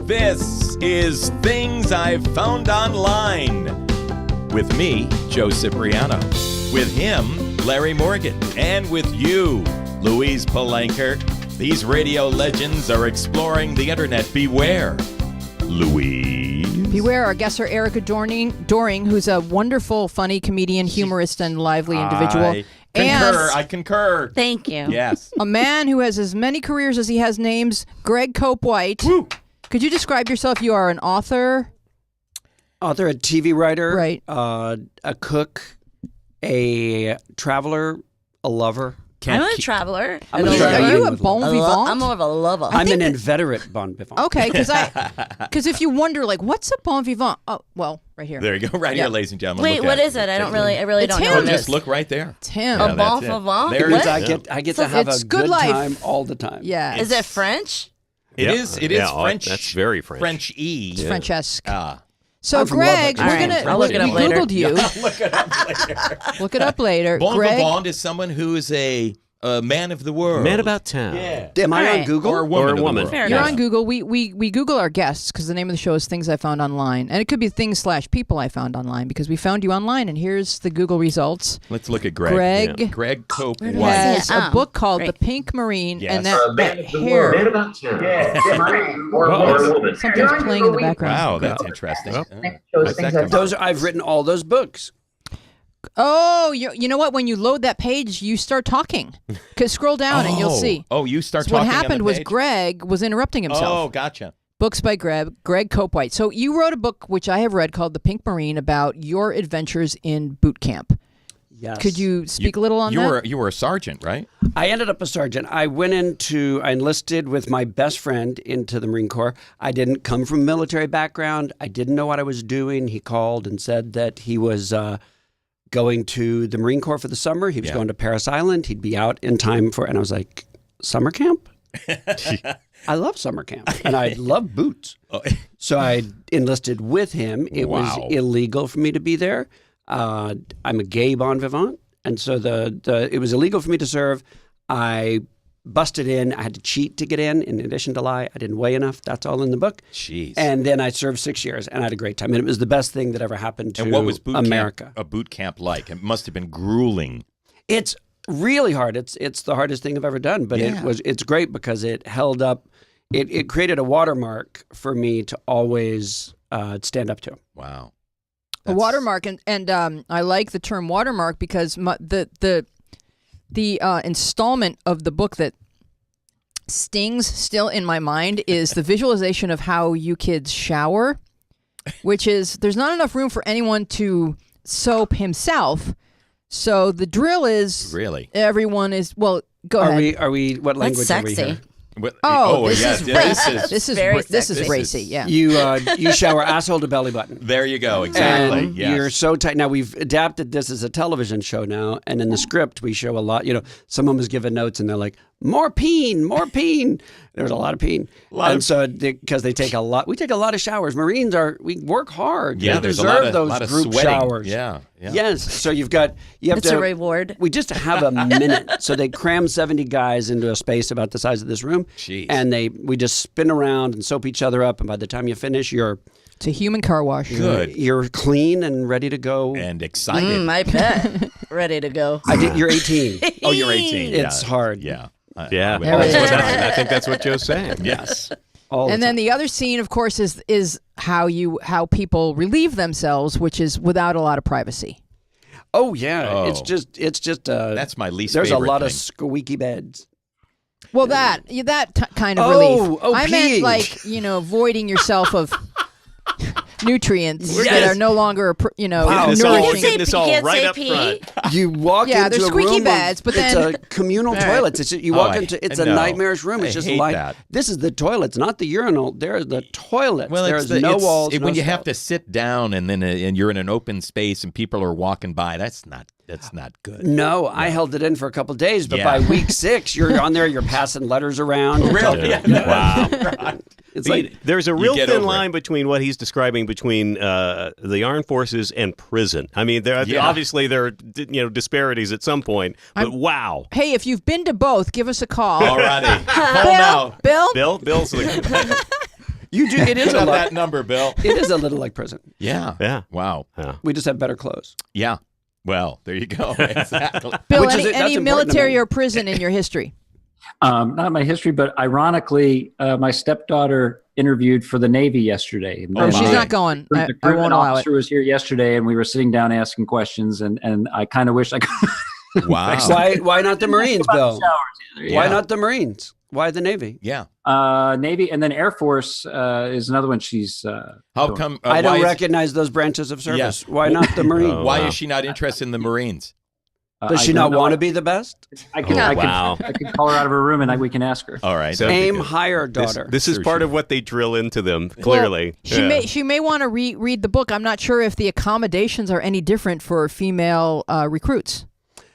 This is Things I've Found Online. With me, Joe Cipriano. With him, Larry Morgan. And with you, Louise Palanker. These radio legends are exploring the internet. Beware, Louise. Beware, our guests are Erica Doring, who's a wonderful, funny comedian, humorist, and lively individual. I concur. Thank you. Yes. A man who has as many careers as he has names, Greg Cope White. Woo. Could you describe yourself? You are an author. A TV writer, Right. A cook, a traveler, a lover. I'm a traveler. I'm a Are traveler. you a bon vivant? I'm more of a lover. I'm an inveterate bon vivant. Okay, because if you wonder, like, what's a bon vivant? Oh, well, right here. There you go. Right Yeah. here, ladies and gentlemen. Wait, Look what at is it? I don't really It's don't know him. what it Just is. look right there. It's him. A Yeah, bon that's it. vivant? There it What? is. I get to have It's a good good life. time all the time. Yeah. Is it French? It is French. That's very French. French-y. It's French-esque. Ah. So, I'm from Greg, Lubbock. we're All right, gonna I'll look it up we later. Googled you. Look it up later. Look it up later. Bon Greg, vivant is someone who is a man of the world. Man about town. Yeah. Am I All on right. Google? Or a woman. Or a of the woman. world. Fair you're enough. on Google. We Google our guests because the name of the show is Things I Found Online, and it could be things/people I found online because we found you online. And here's the Google results. Let's look at Greg. Greg Yeah. Greg Cope Where do I White. has see it? a book called Great. The Pink Marine, Yes. and that hair. Something's playing in the background. Wow, that's interesting. Well, What's that come I've written all those books. Oh, you know what? When you load that page, you start talking. Cause scroll down and you'll see. Oh, you start So talking. what on happened the was page? Greg was interrupting himself. Oh, gotcha. Books by Greg Cope White. So you wrote a book, which I have read, called The Pink Marine, about your adventures in boot camp. Yes. Could you speak a little on that? You were a sergeant, right? I ended up a sergeant. I enlisted with my best friend into the Marine Corps. I didn't come from a military background. I didn't know what I was doing. He called and said that he was going to the Marine Corps for the summer. He was going to Paris Island. He'd be out in time for, and I was like, summer camp? I love summer camp, and I love boots. So I enlisted with him. It was illegal for me to be there. I'm a gay bon vivant, and so it was illegal for me to serve. I busted in. I had to cheat to get in addition to lie. I didn't weigh enough. That's all in the book. Jeez. And then I served 6 years, and I had a great time. And it was the best thing that ever happened to And what was America. a boot camp like? It must have been grueling. It's really hard. It's the hardest thing I've ever done, but it's great because it held up. It created a watermark for me to always stand up to. Wow. A watermark, and I like the term watermark because the installment of the book that stings still in my mind is the visualization of how you kids shower, which is there's not enough room for anyone to soap himself. So the drill is Really? everyone is go ahead. Are we? What language are we sexy. here? This yes, is yes, racy. This is very this is sexy. racy. Yeah. You shower asshole to belly button. There you go. Exactly. And Yes. you're so tight. Now, we've adapted this as a television show now, and in the script, we show a lot. Someone was given notes, and they're like, more peen, more peen. There's a lot of peen. So, because they take a lot, we take a lot of showers. Marines we work hard. Yeah, we there's deserve a those lot of group sweating. showers. Yeah. Yes. So you have It's to. a reward. We just have a minute. So they cram 70 guys into a space about the size of this room. Jeez. And we just spin around and soap each other up. And by the time you finish, It's a human car wash. Good. you're clean and ready to go. And excited. I bet. Ready to go. You're 18. Oh, you're 18. It's Yeah. hard. Yeah. Yeah, There it is. I think that's what Joe's saying. Yes. And then the other scene, of course, is how people relieve themselves, which is without a lot of privacy. Oh yeah, Oh. it's just That's my least There's favorite a lot thing. of squeaky beds. Well, that kind of Oh, relief. oh, I meant peeing. like voiding yourself of nutrients Yes. that are no longer Wow. This all- nourishing. getting this all Can't right say up pee? front. You walk Yeah, into there's a squeaky room beds, but it's then- a communal toilet. You walk into it's a no. nightmarish room. It's I just hate like that. this is the toilets, not the urinal. There's the toilets. Well, there's no walls. when no you have stuff. to sit down and then and you're in an open space and people are walking by. That's not good. No, I held it in for a couple of days, but Yeah. by week 6, you're on there. You're passing letters around. Really? Wow. It's like There's a real get thin over line it. between what he's describing between the armed forces and prison. I mean, Yeah. obviously there are disparities at some point, but wow. Hey, if you've been to both, give us a call. Alrighty. Call now. Bill? Bill's the You do. It is Put a up lot. that number, Bill. It is a little like prison. Yeah. Yeah. Wow. Yeah. We just have better clothes. Yeah. Well, there you go. Exactly. Bill, Which is any, it- that's any important to military me. or prison in your history? Not my history, but ironically, my stepdaughter interviewed for the Navy yesterday. Oh, She's my. not going. The I recruitment won't allow it. officer was here yesterday, and we were sitting down asking questions, and I kind of wish I could. Wow. Why not the Marines, Bill? Yeah. Why not the Marines? Why the Navy? Yeah. Navy, and then Air Force is another one. She's How come? I don't why is- recognize those branches of service. Yes. Why not the Marines? Oh, Why wow. is she not interested in the Marines? Does she not want to be the best? I can, Oh, I can, wow. I can call her out of her room, and we can ask her. All right. So- that'd be Aim good. higher, This, daughter. this is Sure part she- of what they drill into them, clearly. Well, she may want to read the book. I'm not sure if the accommodations are any different for female recruits.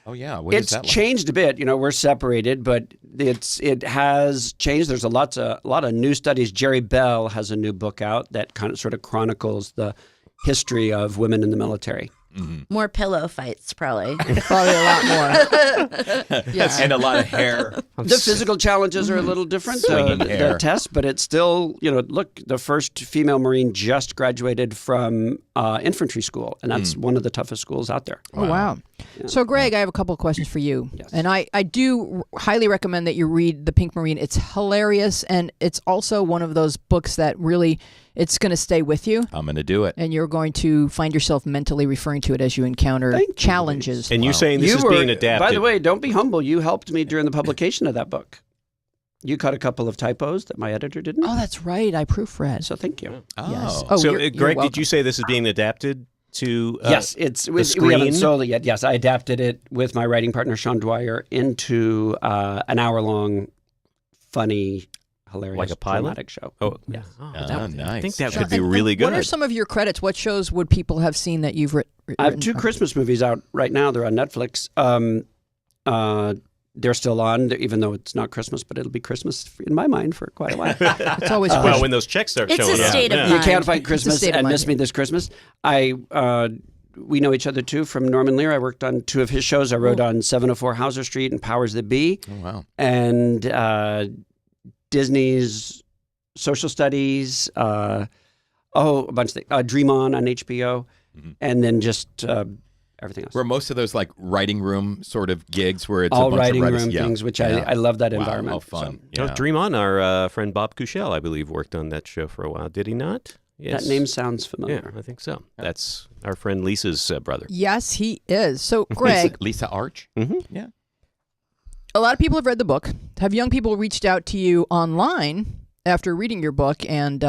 Oh yeah. What is It's that like? changed a bit. You know, we're separated, but it has changed. There's a lot of new studies. Jerry Bell has a new book out that kind of sort of chronicles the history of women in the military. More pillow fights, probably. Probably a lot more. Yes. And a lot of hair. The physical challenges are a little different, Swinging the hair. test, but it's still, look, the first female Marine just graduated from infantry school, and that's one of the toughest schools out there. Oh, wow. So, Greg, I have a couple of questions for you. Yes. And I do highly recommend that you read The Pink Marine. It's hilarious, and it's also one of those books that really, it's going to stay with you, I'm going to do it. and you're going to find yourself mentally referring to it as you encounter Thank you, challenges. And you're saying this is being adapted. By the way, don't be humble. You helped me during the publication of that book. You caught a couple of typos that my editor didn't. Oh, that's right. I proofread. So thank you. Oh. Yes. Oh, so, you're Greg, welcome. did you say this is being adapted to Yes, we haven't screen? sold it yet. Yes, I adapted it with my writing partner Sean Dwyer into an hour-long, funny, hilarious, Like a pilot? dramatic show. Oh, Yeah. oh, Ah, that- I nice. think that Sean, could be And really good. What are some of your credits? What shows would people have seen that you've written? I have two Christmas movies out right now. They're on Netflix. They're still on, even though it's not Christmas, but it'll be Christmas in my mind for quite a while. It's always well, when those checks start It's a showing up. state of yeah. mind. You can't fight Christmas state of and mind. miss me this Christmas. We know each other too from Norman Lear. I worked on two of his shows. I wrote on 704 Hauser Street and Powers That Be, Oh, wow. and Disney's Social Studies. A bunch of things. Dream On HBO, and then just everything else. Were most of those like writing room sort of gigs where it's a All bunch writing of writers? room Yeah. things, which Yeah. I love that Wow, environment. how fun. So Oh, Yeah. Dream On, our friend Bob Cushell, I believe, worked on that show for a while. Did he not? Yes. that name sounds Yeah, familiar. I think so. That's our friend Lisa's brother. Yes, he is. So, Greg, Lisa Arch? Mm-hmm. Yeah. a lot of people have read the book. Have young people reached out to you online after reading your book and,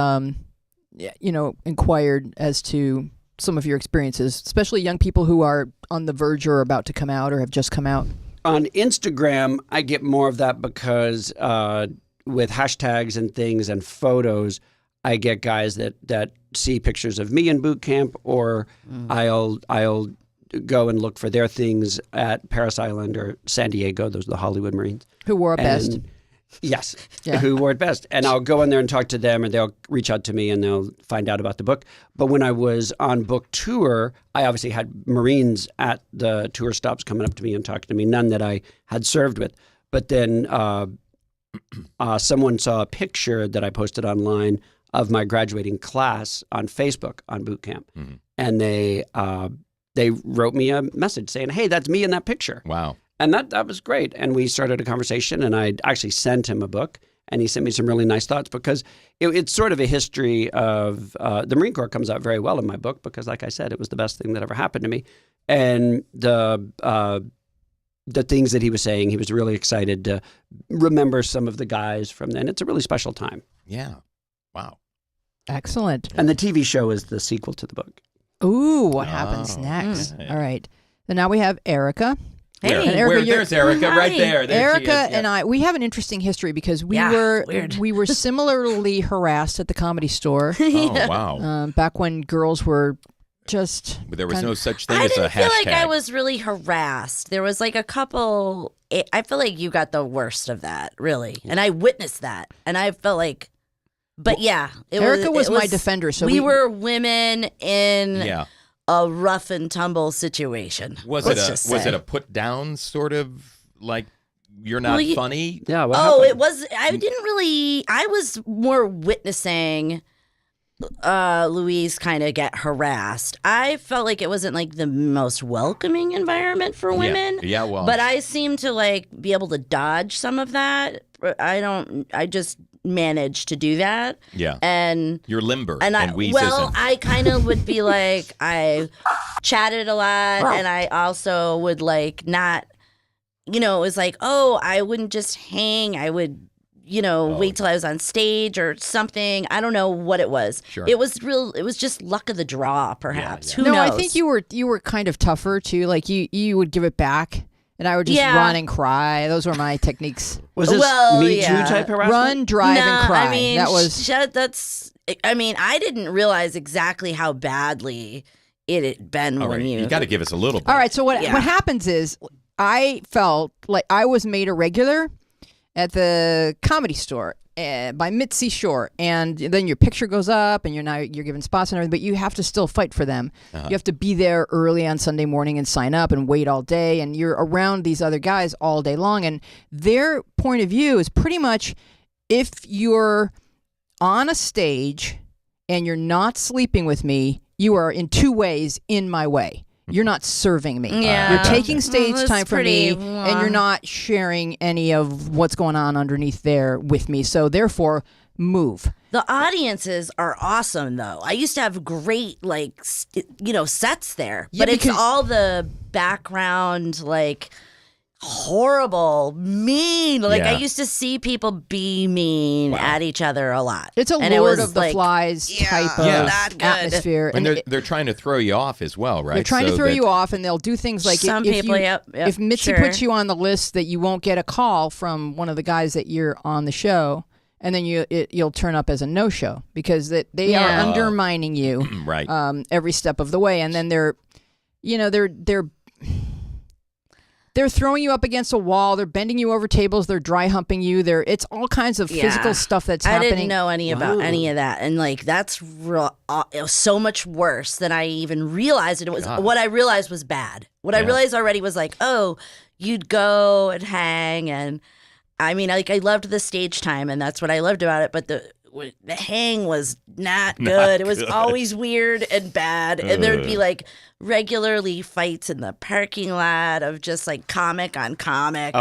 inquired as to some of your experiences, especially young people who are on the verge or about to come out or have just come out? On Instagram, I get more of that because with hashtags and things and photos, I get guys that see pictures of me in boot camp, or I'll go and look for their things at Paris Island or San Diego. Those are the Hollywood Marines. Who wore it best? And- Yes, Yeah. who wore it best. And I'll go in there and talk to them, and they'll reach out to me and they'll find out about the book. But when I was on book tour, I obviously had Marines at the tour stops coming up to me and talking to me, none that I had served with. But then someone saw a picture that I posted online of my graduating class on Facebook on boot camp. And they wrote me a message saying, "Hey, that's me in that picture." Wow. And that was great. And we started a conversation, and I actually sent him a book, and he sent me some really nice thoughts because it's sort of a history of the Marine Corps comes out very well in my book because, like I said, it was the best thing that ever happened to me. And the things that he was saying, he was really excited to remember some of the guys from then. It's a really special time. Yeah. Wow. Excellent. And the TV show is the sequel to the book. Ooh, what happens Oh, next? yeah. All right. And now we have Erica. Hey. Where? And Erica, Where? you're- There's Erica right Hi. there. There she Erica is, yeah. and I, we have an interesting history because we Yeah, were weird. we were similarly harassed at the Comedy Store Oh, wow. back when girls were just. There was kind no of- such thing I as a didn't feel hashtag. like I was really harassed. There was like a couple. I feel like you got the worst of that, really, and I witnessed that, and I felt like. But yeah, Erica was my defender, so we we- were women in Yeah. a rough and tumble situation. Was Let's just it say. a put down sort of like you're not funny? Yeah. What Oh, happened? it was. I didn't really. I was more witnessing Louise kind of get harassed. I felt like it wasn't like the most welcoming environment for women. Yeah, well. But I seem to like be able to dodge some of that. I just managed to do that. Yeah. And You're limber, and Louise well, isn't. I kind of would be like, I chatted a lot, and I also would like not, it was like, oh, I wouldn't just hang. I would, wait till I was on stage or something. I don't know what it was. Sure. It was just luck of the draw, perhaps. Yeah. Who No, knows? I think you were kind of tougher too. Like you would give it back, and I would just Yeah. run and cry. Those were my techniques. Was this Well, Me yeah. Too type harassment? Run, drive, and cry. I mean, that was that's. I mean, I didn't realize exactly how badly it had been All when right, you. you got to give us a little bit. all right. So what Yeah. what happens is I felt like I was made a regular at the Comedy Store by Mitzi Shore, and then your picture goes up, and you're given spots and everything, but you have to still fight for them. You have to be there early on Sunday morning and sign up and wait all day, and you're around these other guys all day long, and their point of view is pretty much if you're on a stage and you're not sleeping with me, you are in two ways in my way. You're not serving me. Yeah. You're taking stage That's time from me, pretty, and you're not sharing any of what's going on underneath there with me. So therefore, move. The audiences are awesome, though. I used to have great, sets there, Yeah, but it's because- all the background, horrible, mean. I Yeah. used to see people be mean at each other a lot. It's a And it Lord was of the Flies type of Yeah. not good. atmosphere. And And they're trying to throw you off as well, right? they're trying to So throw that- you off, and they'll do things like Some if people, you, yep, if Mitzi sure. puts you on the list that you won't get a call from one of the guys that you're on the show, and then you'll turn up as a no-show because they are Yeah. undermining you Right. every step of the way, and then they're throwing you up against a wall. They're bending you over tables. They're dry humping you. It's all kinds of physical stuff that's I happening. didn't know about any of that, and that's real. It was so much worse than I even realized. And it was what I realized was bad. What I realized already was oh, you'd go and hang, and I mean, I loved the stage time, and that's what I loved about it. But the hang was not good. It was always weird and bad, and there'd be regularly fights in the parking lot of just comic on comic,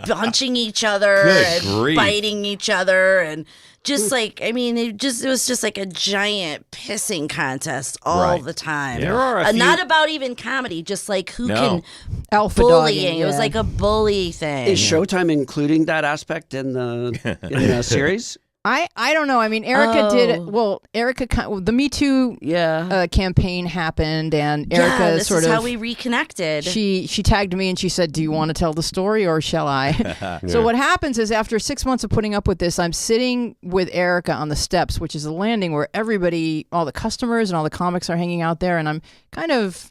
bunching each other Good and grief. biting each other, and just it was just a giant pissing contest all Right. the time. There are a few- not about even comedy, just who No. can Alpha bullying. dogging, It was yeah. like a bully thing. Is Showtime including that aspect in the series? I don't know. I mean, Erica did. Well, Erica, the Me Too campaign happened, and Erica this sort is of how we reconnected. she tagged me and she said, "Do you want to tell the story or shall I?" So what happens is after 6 months of putting up with this, I'm sitting with Erica on the steps, which is a landing where everybody, all the customers and all the comics are hanging out there, and I'm kind of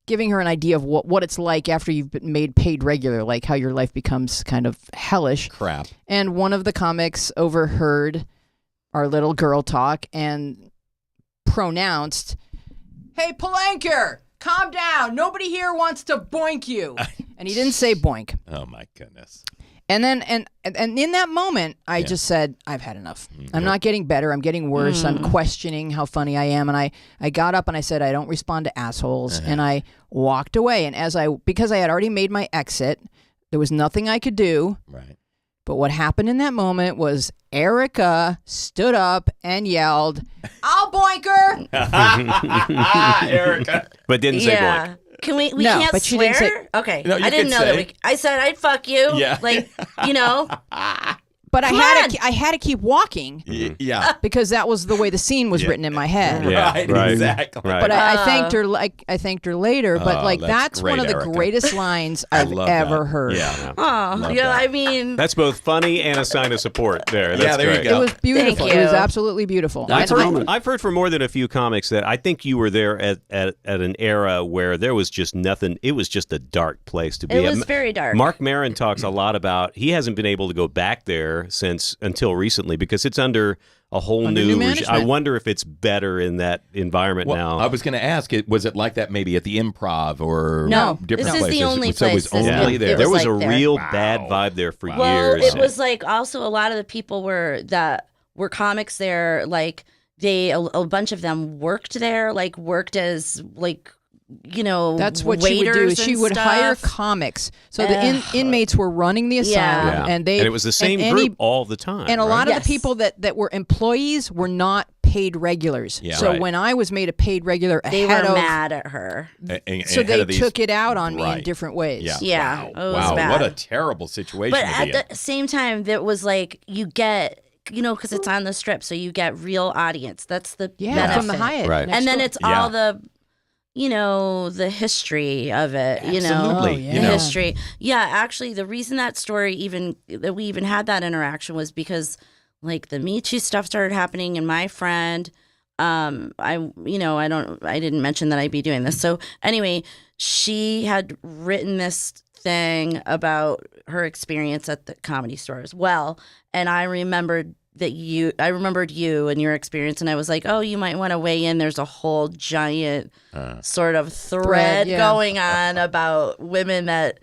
giving her an idea of what it's like after you've been made paid regular, like how your life becomes kind of hellish. Crap. And one of the comics overheard our little girl talk and pronounced, "Hey, Palanker, calm down. Nobody here wants to boink you." And he didn't say boink. Oh my goodness. And then and in that moment, I just said, "I've had enough. I'm not getting better. I'm getting worse. I'm questioning how funny I am." And I got up and I said, "I don't respond to assholes." And I walked away. And because I had already made my exit, there was nothing I could do. Right. But what happened in that moment was Erica stood up and yelled, "I'll boink her!" Erica. But didn't say boink. Can we No, can't but she swear? didn't say- Okay. No, you I didn't could know say. that I said I'd fuck you. Yeah. But Come I had to keep walking Yeah. because that was the way the scene was written in my head. Yeah, Right, right. exactly. Right. But I thanked her. I thanked her later. But Oh, that's that's one great, of the Erica. greatest lines I I've love ever that. heard. Yeah. Oh, Love yeah. that. I mean, That's both funny and a sign of support there. That's Yeah, there you great. go. It was beautiful. Thank It was you. absolutely beautiful. That's And a I- moment. I've heard from more than a few comics that I think you were there at an era where there was just nothing. It was just a dark place to be. it was very dark. Mark Maron talks a lot about he hasn't been able to go back there until recently because it's under a whole Under new new regime. I management. wonder if it's better in that environment Well, now. I was going to ask, was it like that maybe at the Improv or No, different this is places? the only So it was place this- only it there. there was like a there. real Wow. bad vibe there for Well, years. it was like also a lot of the people that were comics there, like a bunch of them worked there, like worked as like, That's what she would do. waiters She and would hire stuff. comics. So the inmates were running the asylum, Yeah. and and it was the same and group all the time. And a lot right? of the people that were employees were not paid regulars. Yeah. So Right. when I was made a paid regular They ahead were of, mad at her. so they ahead of these- took it out on me in Right. different ways. Yeah. Yeah, it was Wow. bad. What a terrible situation But to be at in. the same time, there was like you get, because it's on the Strip, so you get real audience. That's the Yeah, from the benefit. Hyatt. Right. next And then door. it's Yeah. all the history of it, Absolutely. Oh, You the know. history. Yeah, actually, the reason that we even had that interaction was because like the Me Too stuff started happening, and my friend, I didn't mention that I'd be doing this. So anyway, she had written this thing about her experience at the Comedy Store as well, and I remembered you and your experience, and I was like, oh, you might want to weigh in. There's a whole giant sort of thread yeah. going on about women that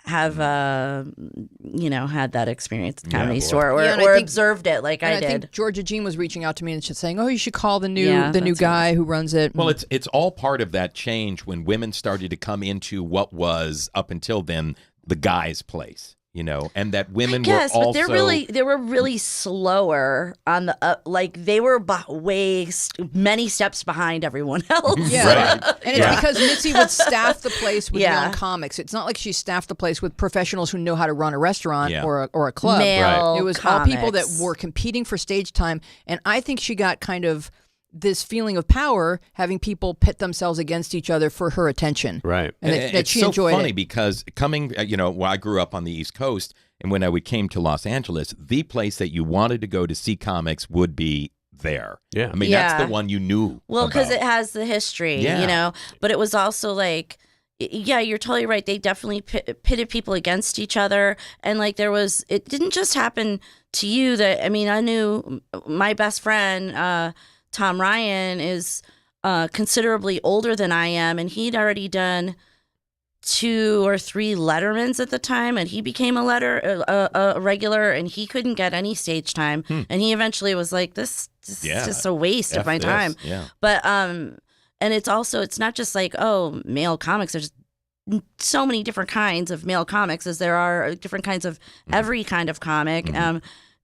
have had that experience at the Comedy boy. Store or, Yeah, and I or think- observed it like And I I did. think Georgia Jean was reaching out to me and she's saying, "Oh, you should call the new Yeah, the new that's right. guy who runs it." Well, it's all part of that change when women started to come into what was up until then the guy's place, and that women Yes, were also but they were really slower on the like they were many steps behind everyone else. Yeah, Right. and it's because Mitzi would staff the place with Yeah. young comics. It's not like she staffed the place with professionals who know how to run a restaurant Yeah. or a club. Male It was all people that comics. were competing for stage time, and I think she got kind of this feeling of power, having people pit themselves against each other for her attention. Right. And that it's she so enjoyed funny it. because coming, well, I grew up on the East Coast, and when we came to Los Angeles, the place that you wanted to go to see comics would be there. Yeah. I mean, Yeah. that's the one you knew. Well, because about. it has the history, Yeah. But it was also like, yeah, you're totally right. They definitely pitted people against each other, and like it didn't just happen to you. I knew my best friend, Tom Ryan, is considerably older than I am, and he'd already done 2 or 3 Lettermans at the time, and he became a regular, and he couldn't get any stage time, and he eventually was like, "This is just a waste of F my this. time." Yeah. But and it's not just like, oh, male comics. There's so many different kinds of male comics as there are different kinds of every kind of comic.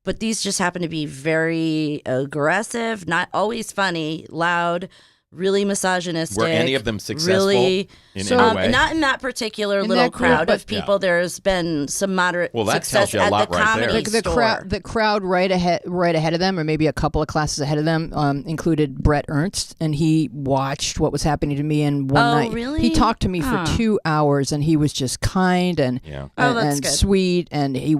But these just happen to be very aggressive, not always funny, loud, really misogynistic. Were any of them successful Really, in So- any way? not in that particular In little that group, crowd but- of people. There's been some moderate Well, that success tells you a at lot the right there. comedy The store. the crowd right ahead of them, or maybe a couple of classes ahead of them, included Brett Ernst, and he watched what was happening to me. And one Oh, night, really? he talked to me for 2 hours, and he was just kind and Yeah. Oh, that's and good. sweet, and he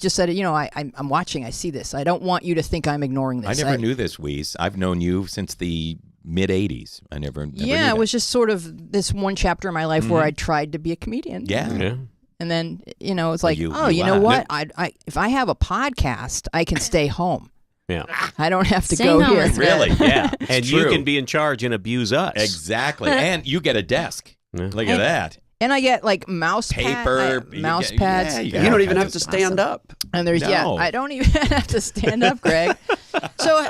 just said, I'm watching, I see this. I don't want you to think I'm ignoring I this. never knew this, Louise. I've known you since the mid 80s. I never knew Yeah, that. it was just sort of this one chapter in my life where I tried to be a comedian. Yeah. Yeah. And then, it's like, you you know laughed. what? If I have a podcast, I can stay home. Yeah. I don't have to Staying go home here. is Really? Yeah. And you true. can be in charge and abuse us. Exactly. And you get a desk. Yeah. Look at that. And I get like mouse Paper. mouse you get- pads. yeah, You got don't all even have kinds to of stand up. And there's No. I don't even have to stand up, Greg. So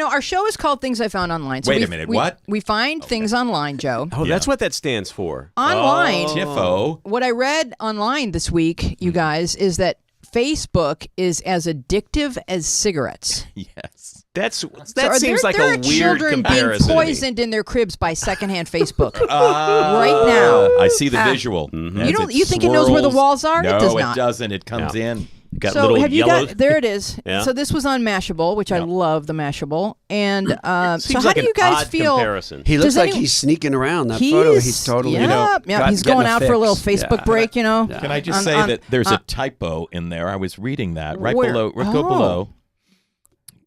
our show is called Things I Found Online. So Wait a we- minute, we- what? We find things online, Joe. Oh, that's what that stands for. Online. Tiffo. What I read online this week, you guys, is that Facebook is as addictive as cigarettes. Yes. That So seems like there a are weird children comparison. being to me. poisoned in their cribs by secondhand Facebook right now. I see the visual. You think it knows where the walls are? No, It does not. it doesn't. It comes No. in. Got So little have you yellow. got? There it is. Yeah. So this was on Mashable, which I love the Mashable. And so Seems how like do an you guys odd feel? comparison. He looks Does like any- he's sneaking around that photo. He's totally, Yep, he's going out for a little Facebook break, Can I just say that there's a typo in there? I was reading that right Where? below. Go Oh. below.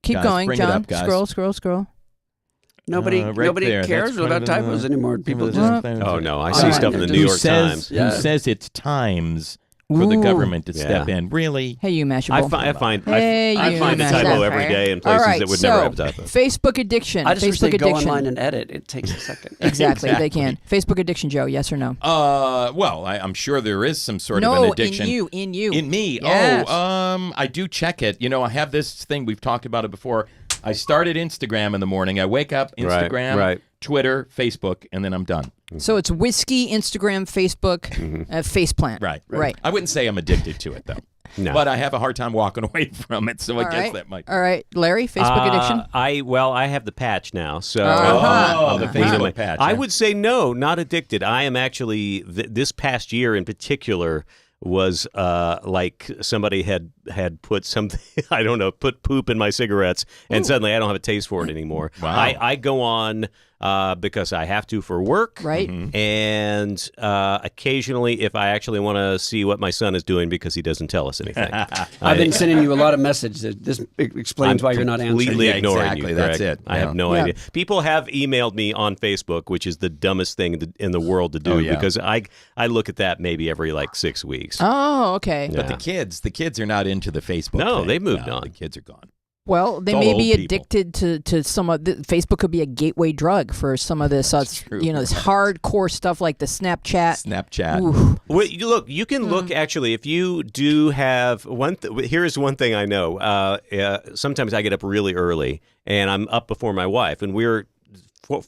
Keep Guys, going, bring it John. up, guys. Scroll. Nobody right there. cares That's about typos anymore. People just Oh no, I see right. stuff in the Who New York says, Times. Yeah. Who says it's Times for the Ooh. government to step Yeah. in. Really? Hey, you Mashable. I find Hey, I you find a Mashable. typo every day in All places right, that would so, never have a typo. Facebook addiction. I just wish Facebook they'd go addiction. online and edit. It takes a second. Exactly, they Exactly. can. Facebook addiction, Joe. Yes or no? Well, I'm sure there is some sort of No, an addiction. in you. In me? Yes. I do check it. You know, I have this thing, we've talked about it before. I started Instagram in the morning. I wake up, Instagram, right. Twitter, Facebook, and then I'm done. So it's whiskey, Instagram, Facebook, faceplant. Right. I wouldn't say I'm addicted to it, though. No. But I have a hard time walking away from it, so I All guess right. that might. All right, Larry, Facebook addiction. I have the patch now, so Oh, the Facebook Wow. patch. I huh? would say no, not addicted. I am actually this past year in particular was like somebody had put something I don't know, put poop in my cigarettes, and suddenly I don't have a taste for it anymore. Wow. I go on because I have to for work, Right. and occasionally if I actually want to see what my son is doing because he doesn't tell us anything. I've been sending you a lot of messages. This explains why you're not answering. Completely Yeah, ignoring exactly. you. That's Greg. it. I Yeah. have no Yeah. idea. People have emailed me on Facebook, which is the dumbest thing in the world to do Oh, yeah. because I look at that maybe every like 6 weeks. Oh, okay. Yeah. But the kids are not into the Facebook No, thing. they've moved No, on. The kids are gone. Well, they It's all may old be people. addicted to some of the Facebook could be a gateway drug for some of this, true. this hardcore stuff like the Snapchat. Snapchat. Ooh. Well, you can look actually if you do have one. Here's one thing I know. Sometimes I get up really early and I'm up before my wife, and we're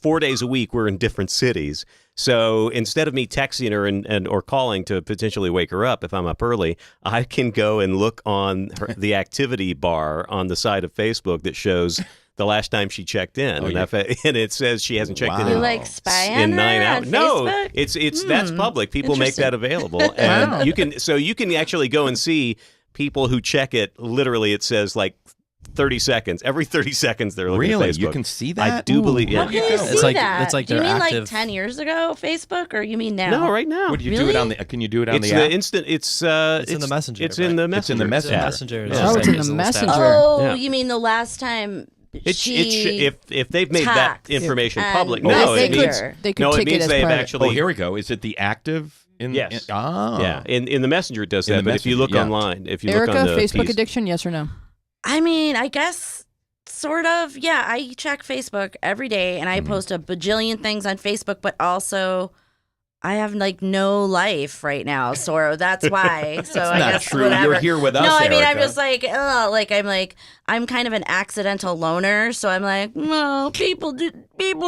4 days a week. We're in different cities. So instead of me texting her and or calling to potentially wake her up if I'm up early, I can go and look on the activity bar on the side of Facebook that shows the last time she checked in, and it says she hasn't checked in You Wow. like spy on in her 9 on hours. No, Facebook? it's that's public. People make Interesting. that available, and you can actually go and see people who check it. Literally, it says like 30 seconds. Every 30 seconds, they're looking Really? at Facebook. You can see that? I do believe. How Yeah. can you go. see It's like- that? it's like Do you they're mean like active. 10 years ago, Facebook, or you mean now? No, right now. Would you Really? do it on the? Can you do it on It's the the app? instant. It's in the messenger, It's in right? the messenger. It's in the It's messenger. a messenger. Yeah. just Oh, it's like in his the little stat. messenger. Oh, Yeah. you mean the last time if they've made that taxed information and public. Oh, No, they it could means they could no. It take means as they've private. actually. Oh, here we go. Is it the active? Yes. Oh. Yeah. In the messenger it does In that. the But if you look messenger, yeah. online, if you Erica, look on the Facebook piece- addiction, yes or no? I mean, I guess sort of. Yeah, I check Facebook every day and I post a bajillion things on Facebook, but also I have like no life right now. So that's why. So I not guess true. whatever. You're here with us, No, I mean, I'm Erica. just like, I'm kind of an accidental loner. So I'm like, no, people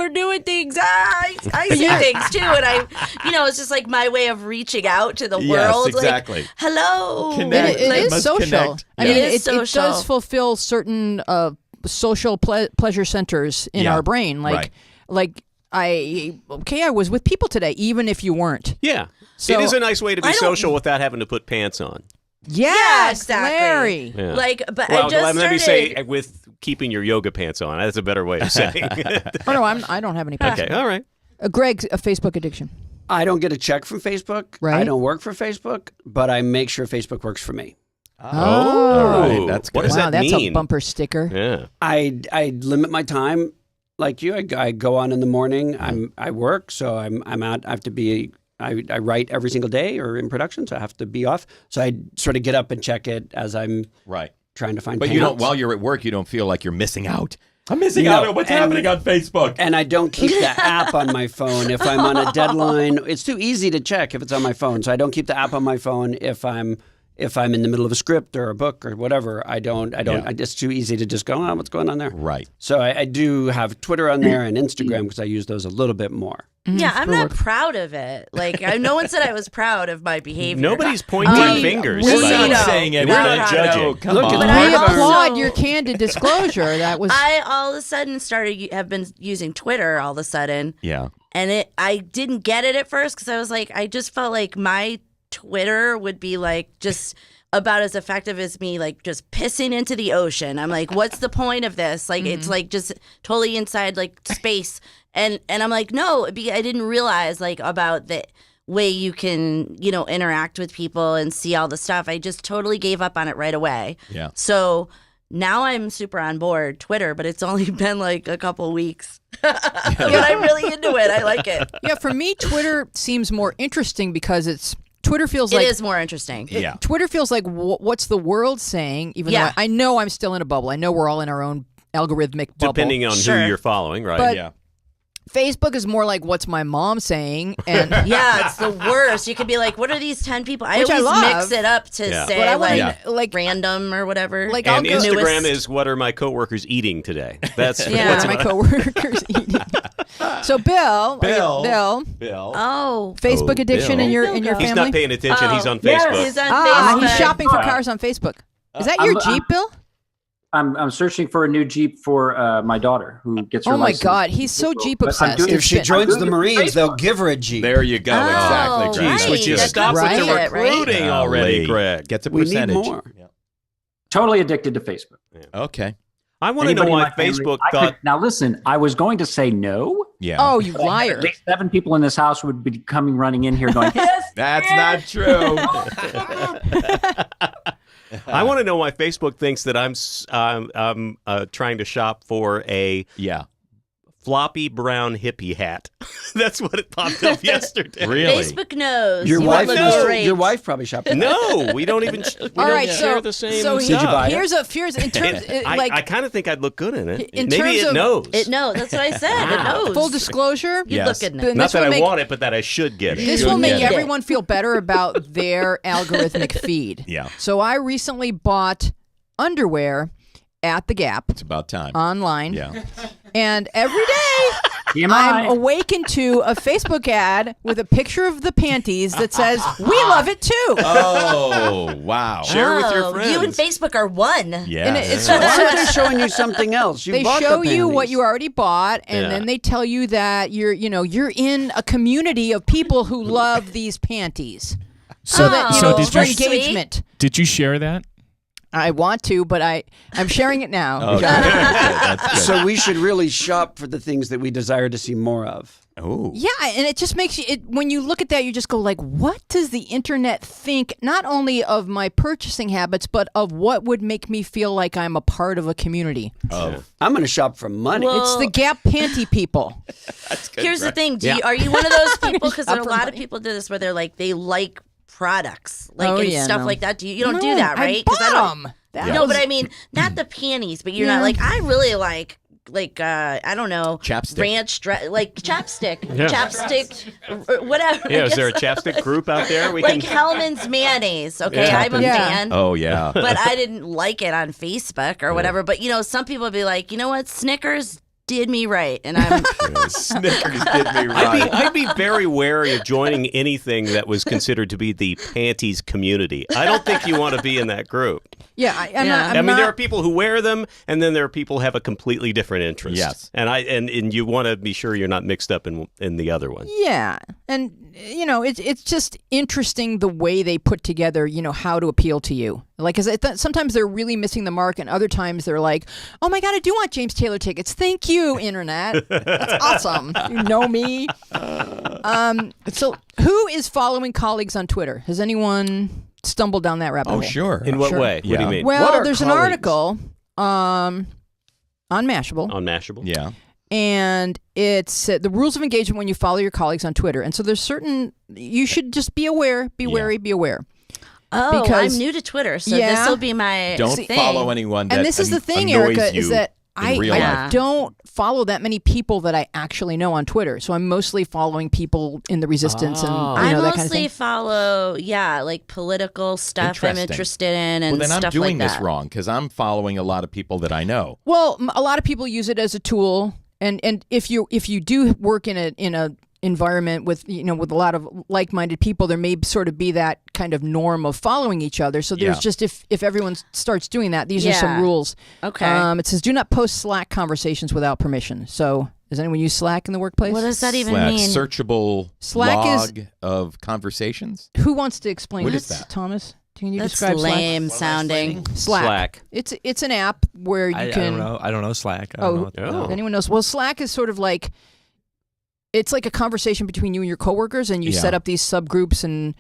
are doing things. I see things too. And it's just like my way of reaching out to the Yes, world. exactly. Like, hello. Connect. It They is must social. connect. I Yeah. mean, It is it social. does fulfill certain social pleasure centers in Yeah. our brain. Right. I was with people today, even if you weren't. Yeah. So- it is a nice way to be I don't- social without having to put pants on. Yes, exactly. Larry. Yeah. But Well, I just let me started. say with keeping your yoga pants on. That's a better way of saying it. Oh no, I don't have any. Okay, all right. Greg, a Facebook addiction. I don't get a check from Facebook. Right. I don't work for Facebook, but I make sure Facebook works for me. Oh, all right. That's What good. does wow, that that's mean? a bumper sticker. Yeah. I limit my time like you. I go on in the morning. I work, so I'm out. I have to be. I write every single day or in production, so I have to be off. So I sort of get up and check it as I'm Right. trying to find. But you don't. payouts. While you're at work, you don't feel like you're missing out. I'm missing No, out on what's and- happening on Facebook. And I don't keep the app on my phone if I'm on a deadline. It's too easy to check if it's on my phone, so I don't keep the app on my phone if I'm in the middle of a script or a book or whatever. I don't. Yeah. It's too easy to just go, oh, what's going on there? Right. So I do have Twitter on there and Instagram because I use those a little bit more. Yeah, I'm not proud of it. Like, no one said I was proud of my behavior. Nobody's pointing fingers. we- We're like- not saying it. We're We're not not judging. No, come Look, on. it's But part I We of our- applaud also- your candid disclosure. That was I all of a sudden have been using Twitter all of a sudden, Yeah. and I didn't get it at first because I was like, I just felt like my Twitter would be like just about as effective as me like just pissing into the ocean. I'm like, what's the point of this? Like it's like just totally inside like space. And I'm like, no, I didn't realize like about the way you can, interact with people and see all the stuff. I just totally gave up on it right away. Yeah. So now I'm super on board Twitter, but it's only been like a couple weeks. But I'm really into it. I like it. yeah. For me, Twitter seems more interesting because it's Twitter feels It like is more interesting. Yeah. Twitter feels like what's the world saying? Even Yeah. though I know I'm still in a bubble. I know we're all in our own algorithmic bubble. Depending on Sure. who you're following, right? But- Yeah. Facebook is more like what's my mom saying, and Yeah, it's the worst. You could be like, "What are these 10 people?" I Which I always love. mix it up to Yeah. say but I want like like random or whatever. Like, and I'll go- Instagram Newest. is what are my coworkers eating today? That's Yeah. what's my coworkers eating. So Bill, Bill. Oh, Facebook Oh, addiction Bill. in your Bill family. He's not paying attention. He's on Yes. Facebook. he's on Ah, Facebook. he's shopping for cars on Facebook. Is that your Jeep, Bill? I'm searching for a new Jeep for my daughter who gets her Oh my license. God, he's so Jeep But I'm obsessed. doing- If she It's joins I'm the doing it Marines, they'll Facebook. give her a Jeep. There you go. Exactly. Oh, Greg. right. Would you That's stop with the right. recruiting already, Greg? Gets a We need percentage. more. Yeah. Totally addicted to Facebook. Okay. I want to know Anybody in why my family- Facebook I thought. could- now listen, I was going to say no. Yeah. Oh, you but I had liar! At least 7 people in this house would be coming running in here going, yes, That's not true. I want to know why Facebook thinks that I'm trying to shop for a Yeah. floppy brown hippie hat. That's what it popped up yesterday. Really? Facebook knows. Your You wife, would knows. look great. your wife probably shopped. No, we don't even. We All don't right, share so the same. so Did you buy it? here's in terms like I kind of think I'd look good in it. In Maybe terms it of- knows. It knows. That's what I said. It knows. full disclosure. You Yes. look good in Then it. Not this that will I make- want it, but that I should get it. This Should will make get it. everyone feel better about their algorithmic feed. Yeah. So I recently bought underwear at the Gap It's about time. online, Yeah. and every day I'm TMI. awakened to a Facebook ad with a picture of the panties that says, "We love it too." Oh, wow. Share with your Oh, friends. You and Facebook are one. Yeah. And it's So why are they showing you something else? You they bought show the you what panties. you already bought, and Yeah. then they tell you that you're in a community of people who love these panties. So that So it's did for you- engagement. Did you share that? I want to, but I'm sharing it now. Okay. That's good. So we should really shop for the things that we desire to see more of. Oh. Yeah, and it just makes you. When you look at that, you just go like, "What does the internet think? Not only of my purchasing habits, but of what would make me feel like I'm a part of a community." Oh. I'm going to shop for money. Well, It's the Gap panty people. Here's the thing. Yeah. Are you one of those people? Because there are a Shop for lot of money. people do this where they're like, they like products, like Oh, and yeah, stuff no. like that. You don't No, do that, right? I 'Cause bought don't. 'em. That No, was- but I mean, not the panties, but you're Yeah. not like, I really like I don't know, Chapstick. ranch like chapstick, Yeah. chapstick, whatever. Yeah, I is there a guess. chapstick group out there? We like can. Hellman's mayonnaise? Okay, Yeah. I'm a Yeah. fan. Oh, yeah. But I didn't like it on Facebook or whatever. But some people would be like, you know what, Snickers did me right, and I'm Snickers did me right. I'd be very wary of joining anything that was considered to be the panties community. I don't think you want to be in that group. Yeah, I'm Yeah. not. I mean, there are people who wear them, and then there are people who have a completely different interest. Yes. and you want to be sure you're not mixed up in the other one. Yeah, and it's just interesting the way they put together, how to appeal to you. Like, because sometimes they're really missing the mark, and other times they're like, "Oh my God, I do want James Taylor tickets. Thank you, internet. That's awesome. You know me." So, who is following colleagues on Twitter? Has anyone stumbled down that rabbit Oh, hole? sure. In what Sure. way? What do Yeah. you mean? What Well, are there's an colleagues? article on Mashable. On Mashable? Yeah. And it's the rules of engagement when you follow your colleagues on Twitter. And so there's you should just be aware, be wary, be aware. oh, Because- I'm new to Twitter, so Yeah. this will be my Don't thing. follow anyone that And this is the thing, annoys Erica, you is that in real I life. don't follow that many people that I actually know on Twitter. So I'm mostly following people in the resistance and I that mostly kind of thing. follow, like political stuff I'm Interesting. interested in and Well, then I'm stuff doing like this that. wrong because I'm following a lot of people that I know. Well, a lot of people use it as a tool, and if you do work in a environment with with a lot of like-minded people, there may sort of be that kind of norm of following each other. So there's Yeah. just if everyone starts doing that, these are some Yeah. rules. Okay. It says do not post Slack conversations without permission. So does anyone use Slack in the workplace? What does that even Slack, mean? searchable Slack is- log of conversations. Who wants to explain What this, is that? Thomas? Can you That's describe lame sounding. Slack? Slack. It's an app where you I can. don't know. I don't know Slack. I don't know what that Oh. is. Anyone knows? Well, Slack is sort of like it's like a conversation between you and your coworkers, and you Yeah. set up these subgroups, and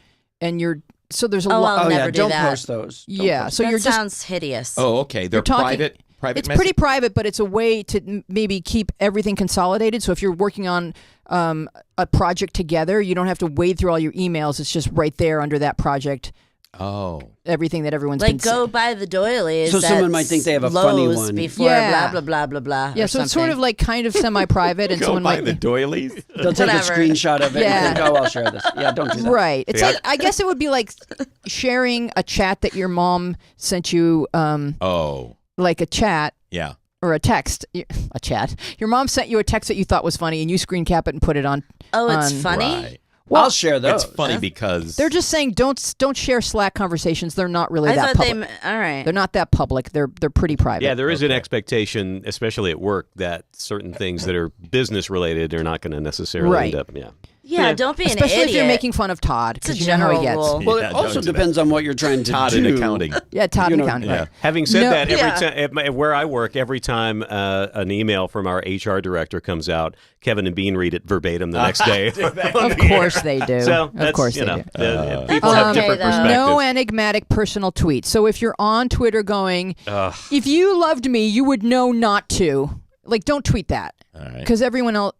you're so there's a Oh, lot. I'll oh never yeah, do don't that. post those. Don't Yeah, post so That you're just sounds hideous. Oh, okay. They're talking- private. Private It's message? pretty private, but it's a way to maybe keep everything consolidated. So if you're working on a project together, you don't have to wade through all your emails. It's just right there under that project. Oh. Everything that everyone's Like been go by the doilies. So someone at might think they have a funny Lowe's one. before Yeah. blah blah blah blah blah. Yeah, or so it's sort something. of like kind of semi-private, and Go someone by might the doilies? They'll take a Whatever. screenshot of it Yeah. and think, oh, I'll share this. Yeah, don't do that. Right. It's See, like I guess it would be like sharing a chat that your mom sent you, Oh. like a chat Yeah. or a text. A chat. Your mom sent you a text that you thought was funny, and you screen cap it and put it on. Oh, it's on- funny. Right. Well, I'll share those. It's funny because They're just saying don't share Slack conversations. They're not really I that thought public. all right. They're not that public. They're pretty private. Yeah, there is an expectation, especially at work, that certain things that are business related are not going to necessarily Right. end up. Yeah. Yeah, don't be an Especially idiot. if you're making fun of Todd, It's a because you know how he general gets. rule. Well, Yeah, it don't also do that. depends on what you're trying to Todd do. in accounting. Yeah, Todd You and know, County. Yeah. Having said No- that, Yeah. time where I work, every time an email from our HR director comes out, Kevin and Bean read it verbatim the next day. Of course they do. So of that's, course you they know, do. people have okay, different though. perspectives. No enigmatic personal tweets. So if you're on Twitter going, if you loved me, you would know not to. Like, don't tweet that. All right. Because everyone else.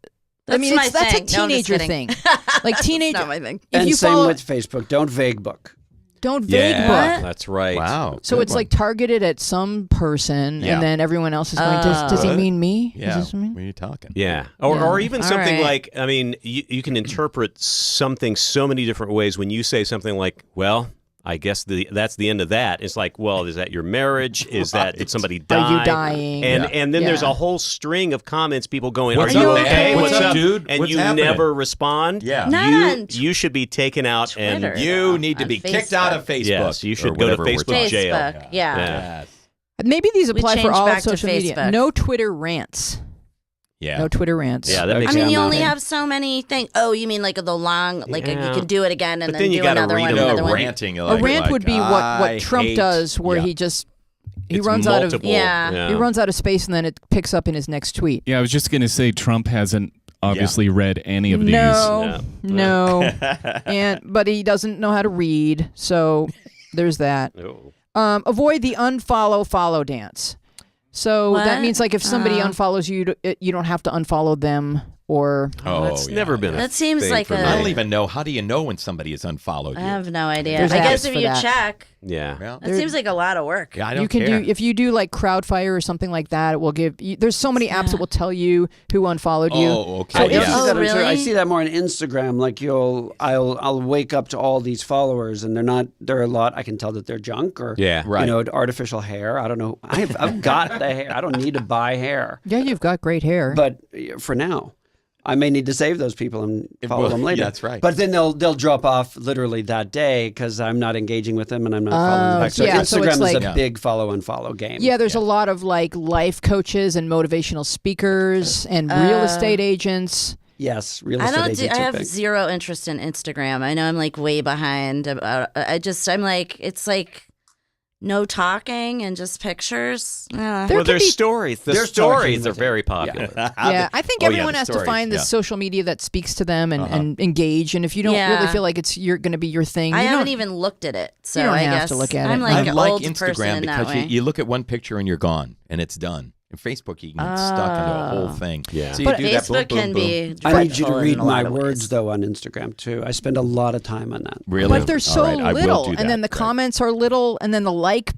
That's my that's a thing. No, I'm just teenager kidding. thing. Like teenager. not my thing. If And you same follow, with Facebook. Don't vague book. don't vague Yeah. book. That's right. Wow. So Good it's one. like targeted at some person, Yeah. and then everyone else is going, does he What? mean me? Is Yeah. this me? What are you talking? Yeah. Or even All something right. like, I mean, you can interpret something so many different ways when you say something like, well, I guess that's the end of that. It's like, well, is that your marriage? Is that, did somebody die? Are you dying? And then there's Yeah. a whole string of comments, people going, What's are you up, okay? man? What's up, dude? And What's you happening? never respond. Yeah. Not on You should be taken out Twitter. and You need to On be kicked out of Facebook. Yes, you or should go to whatever we're Facebook talking jail. Facebook. Yeah. Yeah. Yes. Maybe these apply for changed all back of to social media. Facebook. No Twitter rants. Yeah. No Twitter rants. Yeah, that makes I mean, I'm you not only in. have so many things. Oh, you mean like the long, like Yeah. you can do it again and But then you do gotta another read one, them. another one. ranting. A rant would be what Trump does, where he just It's runs out of multiple. Yeah. he runs out of space, and then it picks up in his next tweet. Yeah, I was just going to say Trump hasn't obviously read any of these. No, but he doesn't know how to read, so there's that. Oh. Avoid the unfollow follow dance. So that What? means like if somebody unfollows you, you don't have to unfollow them or. Oh, That's yeah, never yeah. been a That seems thing like for a- me. I don't even know. How do you know when somebody has unfollowed I you? have no idea. There's I guess apps if for you that. check, Yeah. Well, that seems like a lot of work. yeah, I don't You can care. do if you do like Crowdfire or something like that. It will give you. There's so many apps that will tell you who unfollowed you. Oh, okay. I Oh, do yeah. see that on Twitter. I really? see that more on Instagram. Like I'll wake up to all these followers, and they're a lot. I can tell that they're junk or Yeah. Right. you know, artificial hair. I don't know. I've got the hair. I don't need to buy hair. Yeah, you've got great hair. But for now, I may need to save those people and follow Well, them later. yeah, that's right. But then they'll drop off literally that day because I'm not engaging with them and I'm not following them back. So yeah, so Instagram it's is like- a big follow and follow game. yeah, there's a lot of like life coaches and motivational speakers and real estate agents. Yes, real I estate don't. Do, agents I are have big. zero interest in Instagram. I know I'm like way behind. About. I'm like it's like no talking and just pictures. There Well, could there's be- stories. The There's stories talking are with it. very popular. Yeah, I think Oh, yeah, everyone the has to stories, find the yeah. social media that speaks to them and engage. And if you don't Yeah. really feel like you're going to be your thing, I you haven't don't- even looked at it, so You don't I have guess to look at I'm it. like I an like old person Instagram in that because way. you look at one picture and you're gone and it's done. In Facebook, you can get stuck into a whole thing. Yeah. So you But do that, boom, Facebook boom, can boom. be. I need you to dreadful in read a lot my of words ways. though on Instagram too. I spend a lot of time on that. Really? But they're so All right, I will little, do that. and then the Right. comments are little, and then the like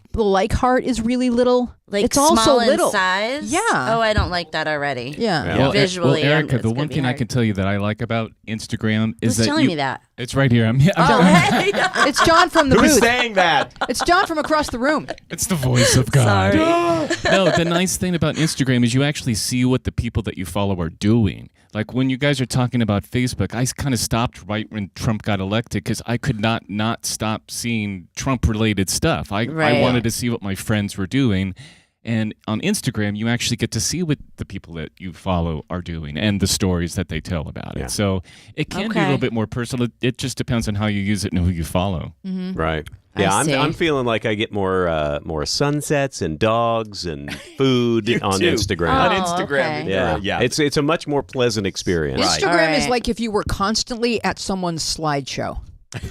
heart is really little. Like it's small also in little. size. Yeah. Oh, I don't like that already. Yeah. Yeah. Well, Visually, Erica, it's the gonna one be thing I hard. can tell you that I like about Instagram is Who's that telling you, me that? it's right here. Oh, hey. It's John from the Who's booth. saying that? It's John from across the room. It's the voice of God. Sorry. No, the nice thing about Instagram is you actually see what the people that you follow are doing. Like when you guys are talking about Facebook, I kind of stopped right when Trump got elected because I could not stop seeing Trump-related stuff. I Right. wanted to see what my friends were doing. And on Instagram, you actually get to see what the people that you follow are doing and the stories that they tell about Yeah. it. So it can be a Okay. little bit more personal. It just depends on how you use it and who you follow. Right. I Yeah, see. I'm feeling like I get more sunsets and dogs and food on too. Instagram. On Oh, Instagram. okay. Yeah, Yeah. It's a much more pleasant experience. Right. Instagram is Alright. like if you were constantly at someone's slideshow.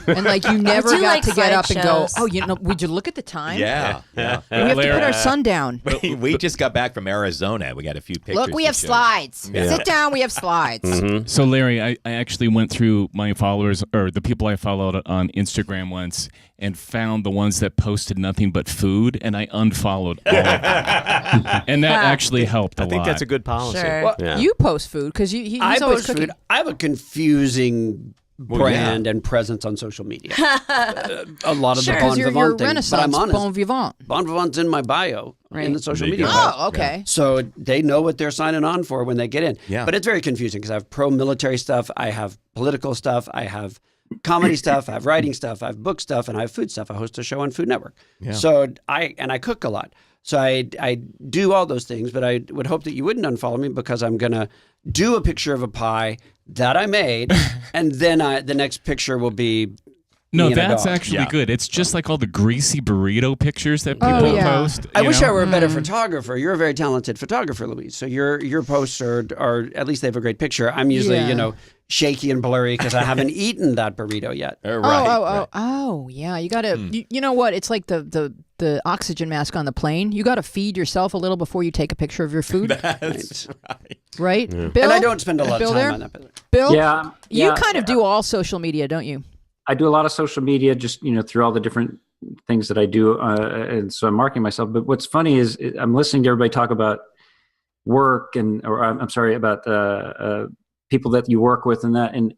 And like you never do got like to get up and go, slideshows. oh, you know, would you look at the time? Yeah. We have to put our son down. We just got back from Arizona. We got a few pictures. Look, we to have show you. slides. Yeah. Sit down, we have slides. So, Larry, I actually went through my followers or the people I followed on Instagram once and found the ones that posted nothing but food, and I unfollowed all of them. And that actually helped a lot. I think that's a good policy. Sure. Well, Yeah. You post food because he's I always post cooking. food. I have a confusing brand and presence on social media. A lot of Sure. the 'Cause bon you're vivant thing. But I'm Renaissance honest. bon vivant. Bon vivant's in my bio in the social There you media. go. bio. Oh, okay. So they know what they're signing on for when they get in. Yeah. But it's very confusing because I have pro-military stuff, I have political stuff, I have comedy stuff, I have writing stuff, I have book stuff, and I have food stuff. I host a show on Food Network. Yeah. So I cook a lot. So I do all those things, but I would hope that you wouldn't unfollow me because I'm going to do a picture of a pie that I made, and then the next picture will be No, me and a that's dog. actually Yeah. good. It's just like all the greasy burrito pictures that people yeah. post. I you wish know? I were a better photographer. You're a very talented photographer, Louise. So your posts are at least they have a great picture. I'm usually Yeah. shaky and blurry because I haven't eaten that burrito yet. Right. Yeah. You gotta. You know what? It's like the oxygen mask on the plane. You gotta feed yourself a little before you take a picture of your food, That's right. right? Bill, And I don't spend a lot of Bill time there? on that. Bill, Yeah, you yeah. kind of do all social media, don't you? I do a lot of social media, just through all the different things that I do, and so I'm marketing myself. But what's funny is I'm listening to everybody talk about work, or I'm sorry, about people that you work with, and that. And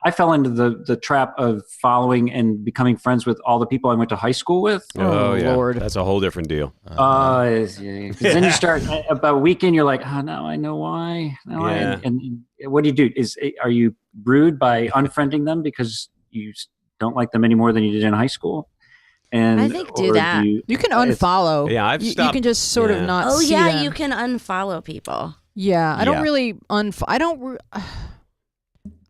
I fell into the trap of following and becoming friends with all the people I went to high school with. Oh, yeah. Lord. That's a whole different deal. Because then you start about a weekend, you're like, oh, now I know why. Yeah. And what do you do? Are you rude by unfriending them because you don't like them any more than you did in high school? And I think do or that. You can unfollow. Yeah, I've you stopped- can just sort of yeah. not. Oh see yeah, them. you can unfollow people. Yeah, I don't Yeah. really I don't.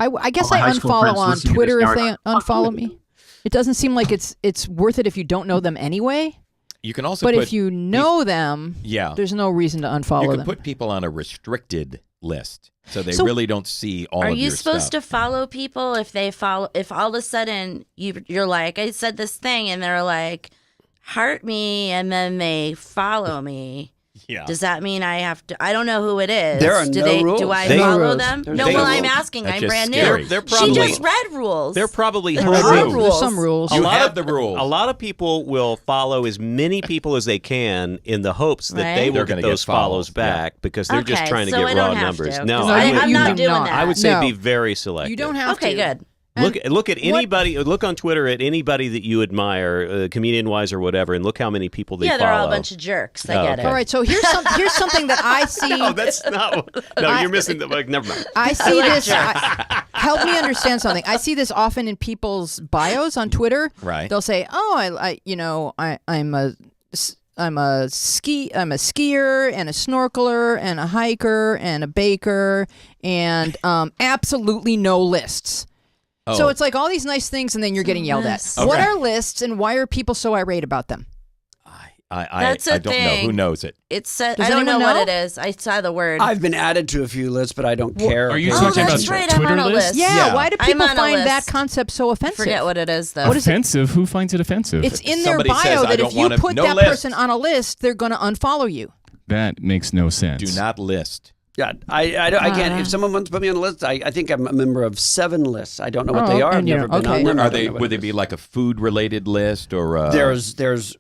I guess my I high school unfollow friends on listening to Twitter this if now they are like, unfollow me. It doesn't seem like it's worth it if you don't know them anyway. You can also But put, if you know them, yeah, there's no reason to you unfollow can them. put people on a restricted list, so they So- really don't see all Are of you your supposed stuff. to follow people if all of a sudden you're like, I said this thing and they're like, heart me, and then they follow me? Yeah. Does that mean I have to? I don't know who it is. There are do no they? rules. Do I There's no follow rules. them? There's No. no Well, I'm rules. asking. That's I'm just brand scary. new. They're She probably just read rules. they're probably There home are rules. rules. There's some rules. You A lot have of- the rules. A lot of people will follow as many people as they can in the hopes that Right. they will They're get gonna get those follows follows, yeah. back because they're just Okay, trying to so get I don't raw have numbers. to, No, 'cause I I'm would, you not do doing not. that. I would say No. be very selective. You don't have Okay, to. good. Look at anybody. Look on Twitter at anybody that you admire, comedian wise or whatever, and look how many people they Yeah, follow. they're all a bunch of jerks. I Oh, get okay. it. All right, so here's something that I see. No, that's not. No, you're missing the. Like, never mind. I see this. Help me understand something. I see this often in people's bios on Twitter. Right. They'll say, "Oh, I'm a skier and a snorkeler and a hiker and a baker and absolutely no lists." Oh. So it's like all these nice things, and then you're getting yelled at. Lists. What Okay. are lists, and why are people so irate about them? That's a I don't know. Who thing. knows it? It's said. Does I don't know anyone what know? it is. I saw the word. I've been added to a few lists, but I don't care. Are you Oh, talking that's about right, I'm Twitter on a lists? list. Yeah, Yeah. why do I'm people on a find that list. concept so offensive? Forget what it is though. What is it? Offensive? Who finds it offensive? It's in Somebody their says, bio "I that don't if you wanna- put no that list." person on a list, they're going to unfollow you. That makes no sense. Do not list. Yeah, I can't. If someone wants to put me on a list, I think I'm a member of 7 lists. I don't know what Oh, they are. I've and you're- never been okay. on them. I Are don't they? know what Would it they be is. like a food related list or? There's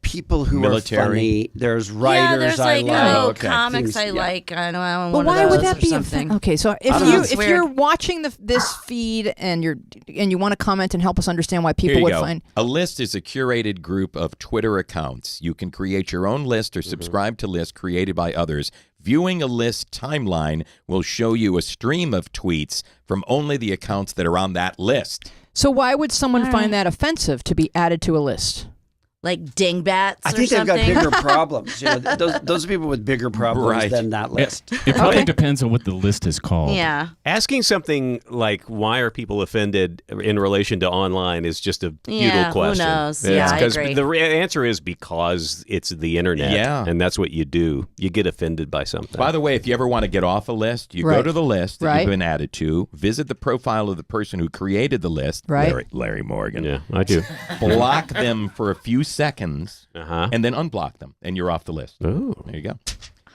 people who Military. are funny. There's writers yeah, there's I like like. okay. comics Things- I yeah. like. I know I'm But one why of would those that or be something. offensive? Okay, so I don't know, it's if weird. you're watching this feed and you want to comment and help us understand why Here people you would go. find A list is a curated group of Twitter accounts. You can create your own list or Mm-hmm. subscribe to lists created by others. Viewing a list timeline will show you a stream of tweets from only the accounts that are on that list. So why would someone find that offensive to be added to a list? like dingbats I or think they've something. got bigger problems. You know, those are people with bigger problems Right. than that list. It probably depends on what the list is called. Yeah. Asking something like why are people offended in relation to online is just a futile Yeah, who question. knows? Yeah, I 'cause agree. the answer is because it's the internet. Yeah. And that's what you do. You get offended by something. By the way, if you ever want to get off a list, you go Right. to the list that Right. you've been added to, visit the profile of the person who created the list, Right. Larry Morgan, yeah, I do. block them for a few seconds, Uh-huh. and then unblock them, and you're off the list. Oh, There you go.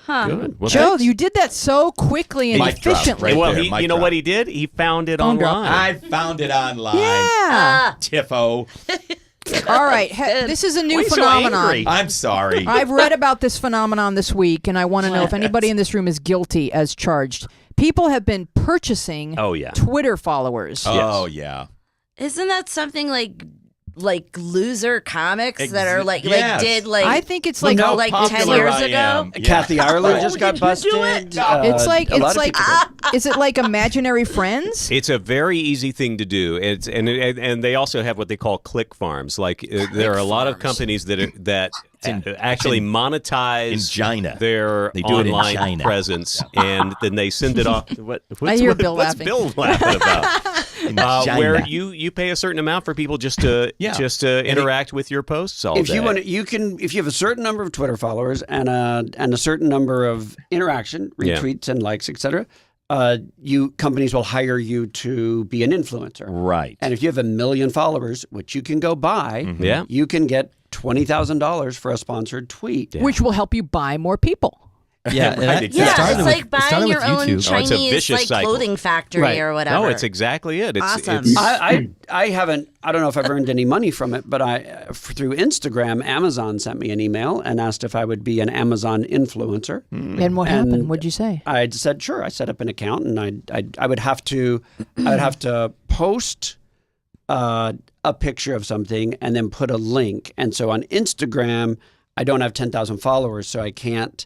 good. Well, Joe, thanks. you did that so quickly and Mic drop, efficiently. right well, there, he, mic you know drop. what he did? He found it Phone drop. online. I found it online. Yeah. Tiffo. All right. This is a new Why are you so phenomenon. angry? I'm sorry. I've read about this phenomenon this week, and I want to know if anybody in this room is guilty as charged. People have been purchasing Oh, yeah. Twitter followers. Oh, yeah. Isn't that something like loser comics that are like Yes. did like I think it's Look like how like 10 popular years I ago? am. Yeah. Kathy Ireland Right. just got busted. it's like a lot it's of like people is it like imaginary friends? It's a very easy thing to do. It's and they also have what they call click farms. Like there are a lot of companies that actually monetize in China. their They do it in online China. presence, and then they send it off. What's hear Bill what's laughing. Bill laughing about? In China. Where you pay a certain amount for people just to interact with your posts all if day. you want, you can. If you have a certain number of Twitter followers and a certain number of interaction, Yeah. retweets, and likes, etc., companies will hire you to be an influencer. Right. And if you have 1 million followers, which you can go buy, Yeah. you can get $20,000 for a sponsored tweet. Which will help you buy more people. Yeah, Right, it Yeah, started it's with- like it buying started your with own YouTube. Oh, it's a Chinese vicious like cycle. clothing factory Right. or whatever. No, it's exactly it. It's, Awesome. it's I haven't. I don't know if I've earned any money from it, but through Instagram, Amazon sent me an email and asked if I would be an Amazon influencer. And what happened? What'd you say? I said sure. I set up an account, and I would have to post a picture of something and then put a link. And so on Instagram, I don't have 10,000 followers, so I can't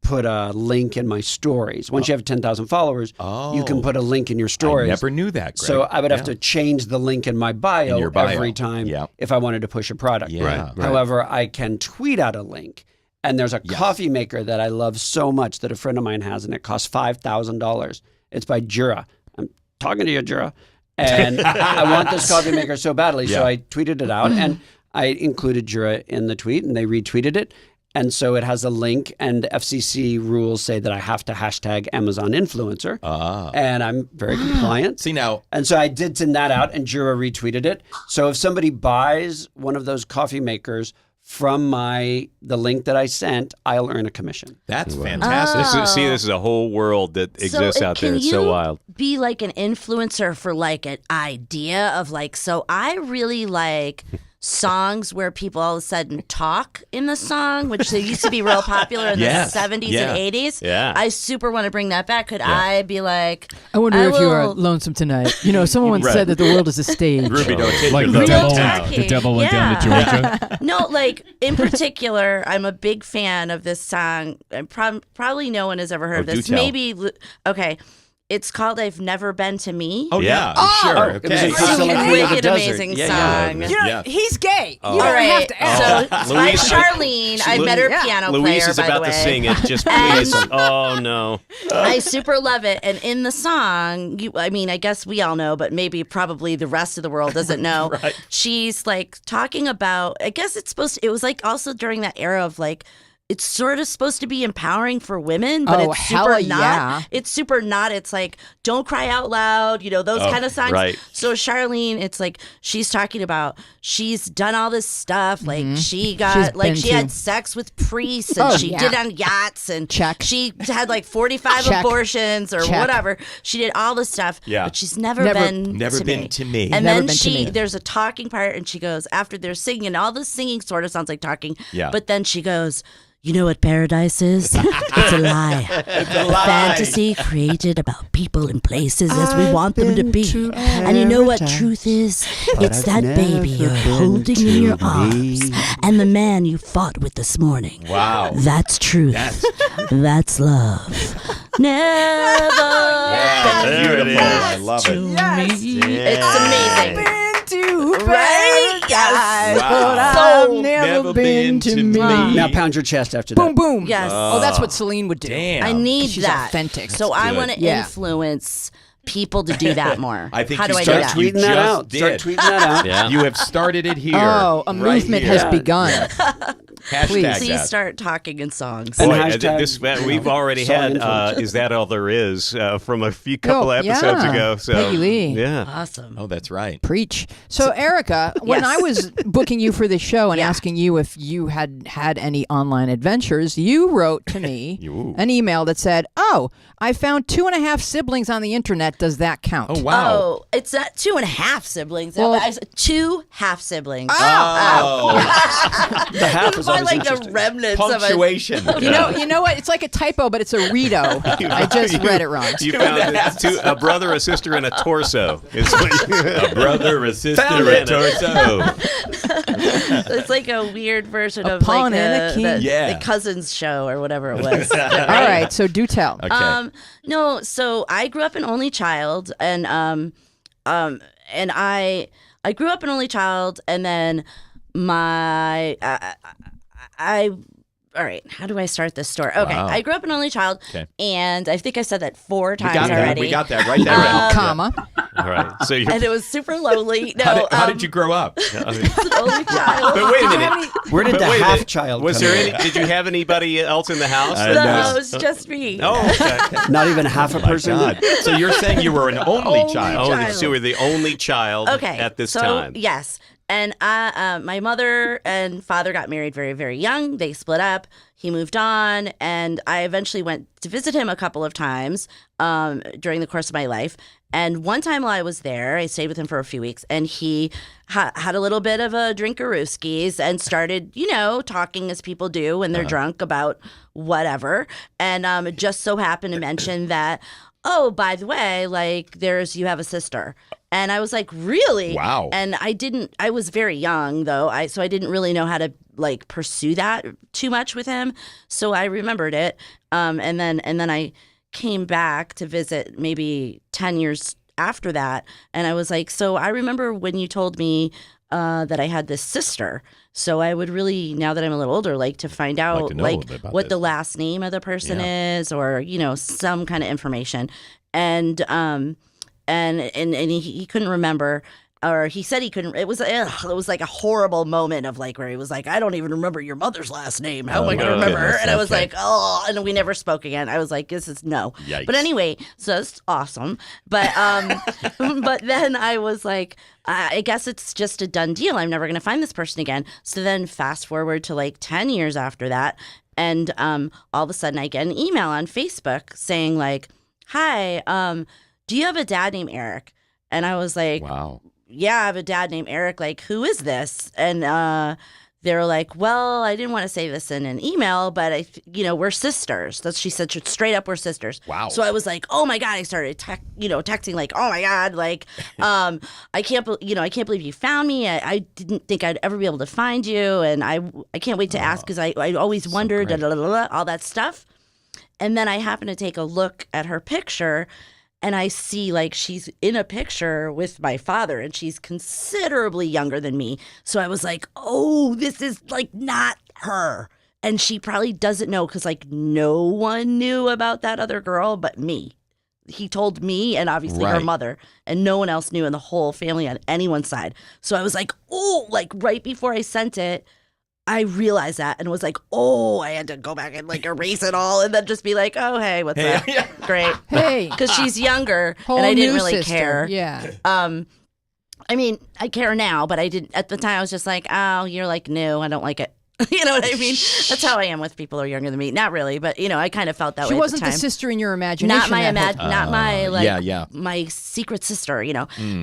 put a link in my stories. Once you have 10,000 followers, you can put a link in your stories. I never knew that, Greg. So I would have to change the link in my bio, In your bio. every time Yeah. if I wanted to push a product. Yeah. Right, right. However, I can tweet out a link. And there's a coffee maker that I love so much that a friend of mine has, and it costs $5,000. It's by Jura. I'm talking to you, Jura. And I want this coffee maker so badly. So I tweeted it out, and I included Jura in the tweet, and they retweeted it. And so it has a link, and FCC rules say that I have to hashtag Amazon influencer. And I'm very compliant. See now, And so I did send that out, and Jura retweeted it. So if somebody buys one of those coffee makers from the link that I sent, I'll earn a commission. that's fantastic. this is a whole world that exists out there. It's so wild. Be like an influencer for like an idea of like, so I really like songs where people all of a sudden talk in the song, which they used to be real popular in Yes. the 70s Yeah. and 80s. Yeah. I super want to bring that back. Could I be like, I wonder if you are will- lonesome tonight. You know, someone once Right. said that the world is a stage. Ruby, don't take Like your the foot devil, down. the devil went down to Georgia. No, like in particular, I'm a big fan of this song. And probably no one has ever heard Oh, of this. do tell. Maybe, okay. It's called "I've Never Been to Me." Oh, yeah. Yeah. Sure. It was Okay. in Priscilla, Queen of the Wicked Desert. amazing Yeah, song. yeah. Yeah. He's gay. You All don't have right, to ask. so by Louise- Charlene, I met her piano Louise player. is by about the to way. sing it. Just please. Oh no. I super love it, and in the song, I mean, I guess we all know, but maybe probably the rest of the world doesn't know. She's like talking about. I guess it's supposed to. It was like also during that era of like. It's sort of supposed to be empowering for women, but Oh, it's hell super yeah. not. It's super not. It's like, don't cry out loud, you know, those kind of songs. right. So Charlene, it's like she's talking about she's done all this stuff. Like she got She's like been she to- had sex with priests and Oh, she yeah. did on yachts and Check. she had like 45 Check. abortions or Check. whatever. She did all this stuff. Yeah. But she's never Never been to me. And Never then been to me. there's a talking part and she goes, after they're singing, and all the singing sort of sounds like talking. Yeah. But then she goes, you know what paradise is? It's a lie. It's a fantasy created about people and places as we want them to be. And you know what truth is? It's that baby you're holding in your arms and the man you fought with this morning. Wow. That's truth. That's love. Never Yeah, There it beautiful. is. I love it. me. It's amazing. To Right? Yes. Wow. So have never been to me. Now pound your chest after Boom, that. boom. Yes. Oh, that's what Celine would do. Damn. I need She's that. authentic. So I good. want to Yeah. influence people to do that more. I think How you do I do start that? tweeting Tweeting that just out. Start did. tweeting that out. Yeah. You have started it here. Oh, a right movement here. has begun. Hashtag Please Please that. start talking in songs. And Boy, hashtag, we've already song had influence. Is That All There Is from a couple episodes yeah. ago. So, Peggy Lee. Yeah. Awesome. Oh, that's right. Preach. So, Erica, when Yes. I was booking you for the show and Yeah. asking you if you had had any online adventures, you wrote to me Ooh. an email that said, "Oh, I found 2.5 siblings on the internet. Does that count?" Oh, wow. Oh, it's not 2.5 siblings. Well- I said 2 half siblings. Oh, The half is Find always like the interesting. remnants of a. punctuation. You know what? It's like a typo, but it's a Rito. I just read it wrong. You found a brother, a sister, and a torso. Is what you, A brother, a sister, Found a it. torso. It's like a weird version A of pawn like and a king. Yeah. the Cousins show or whatever it was. All right, so do tell. Okay. No, so I grew up an only child, and I grew up an only child, and then my all right, how do I start this story? Okay, Wow. I grew up an only child, Okay. and I think I said that 4 we times got that. already. We got that right there. Right. Comma. all right. So you're. And it was super lonely. No, How did you grow up? an only child. But wait a minute. Where did But the wait a half minute. child Was come there in? any? Did you have anybody else in the house? I No, know. it was just me. Oh, okay. Not even half a My person? God. So you're saying you were an only child? Oh, child. so you were the only child Okay. at this so, time. Yes. And my mother and father got married very, very young. They split up. He moved on. And I eventually went to visit him a couple of times during the course of my life. And one time while I was there, I stayed with him for a few weeks. And he had a little bit of a drinkarooskies and started, talking as people do when they're drunk about whatever. And it just so happened to mention that, oh, by the way, like you have a sister. And I was like, really? Wow. And I was very young though. So I didn't really know how to like pursue that too much with him. So I remembered it. And then I came back to visit maybe 10 years after that. And I was like, so I remember when you told me that I had this sister. So I would really, now that I'm a little older, like to find out to know a little bit about what this. the last name of the person is, or some kind of information. And he couldn't remember, or he said he couldn't. It was like a horrible moment of like where he was like, I don't even remember your mother's last name. How am I going to my remember her? goodness, And I was okay. like, oh, and we never spoke again. I was like, this is no. Yikes. But anyway, so it's awesome. But but then I was like, I guess it's just a done deal. I'm never going to find this person again. So then fast forward to like 10 years after that. And all of a sudden I get an email on Facebook saying like, hi, do you have a dad named Eric? And I was like, Wow. yeah, I have a dad named Eric. Like, who is this? And they were like, well, I didn't want to say this in an email, but we're sisters. She said straight up, we're sisters. Wow. So I was like, oh my God. I started texting like, oh my God, like, I can't believe you found me. I didn't think I'd ever be able to find you. And I can't wait to ask, because I always wondered, great. all that stuff. And then I happened to take a look at her picture, and I see like she's in a picture with my father, and she's considerably younger than me. So I was like, oh, this is like not her. And she probably doesn't know, because like no one knew about that other girl but me. He told me and obviously her Right. mother, and no one else knew in the whole family on anyone's side. So I was like, oh, like right before I sent it, I realized that and was like, oh, I had to go back and like erase it all and then just be like, oh, hey, what's up? Great. Hey, Because she's younger whole and I didn't new really sister. care. Yeah. I mean, I care now, but I didn't at the time. I was just like, oh, you're like new. I don't like it. You know what I mean? That's how I am with people who are younger than me. Not really, but I kind of felt that She way wasn't at the the time. sister in your imagination. Not my like yeah. my secret sister,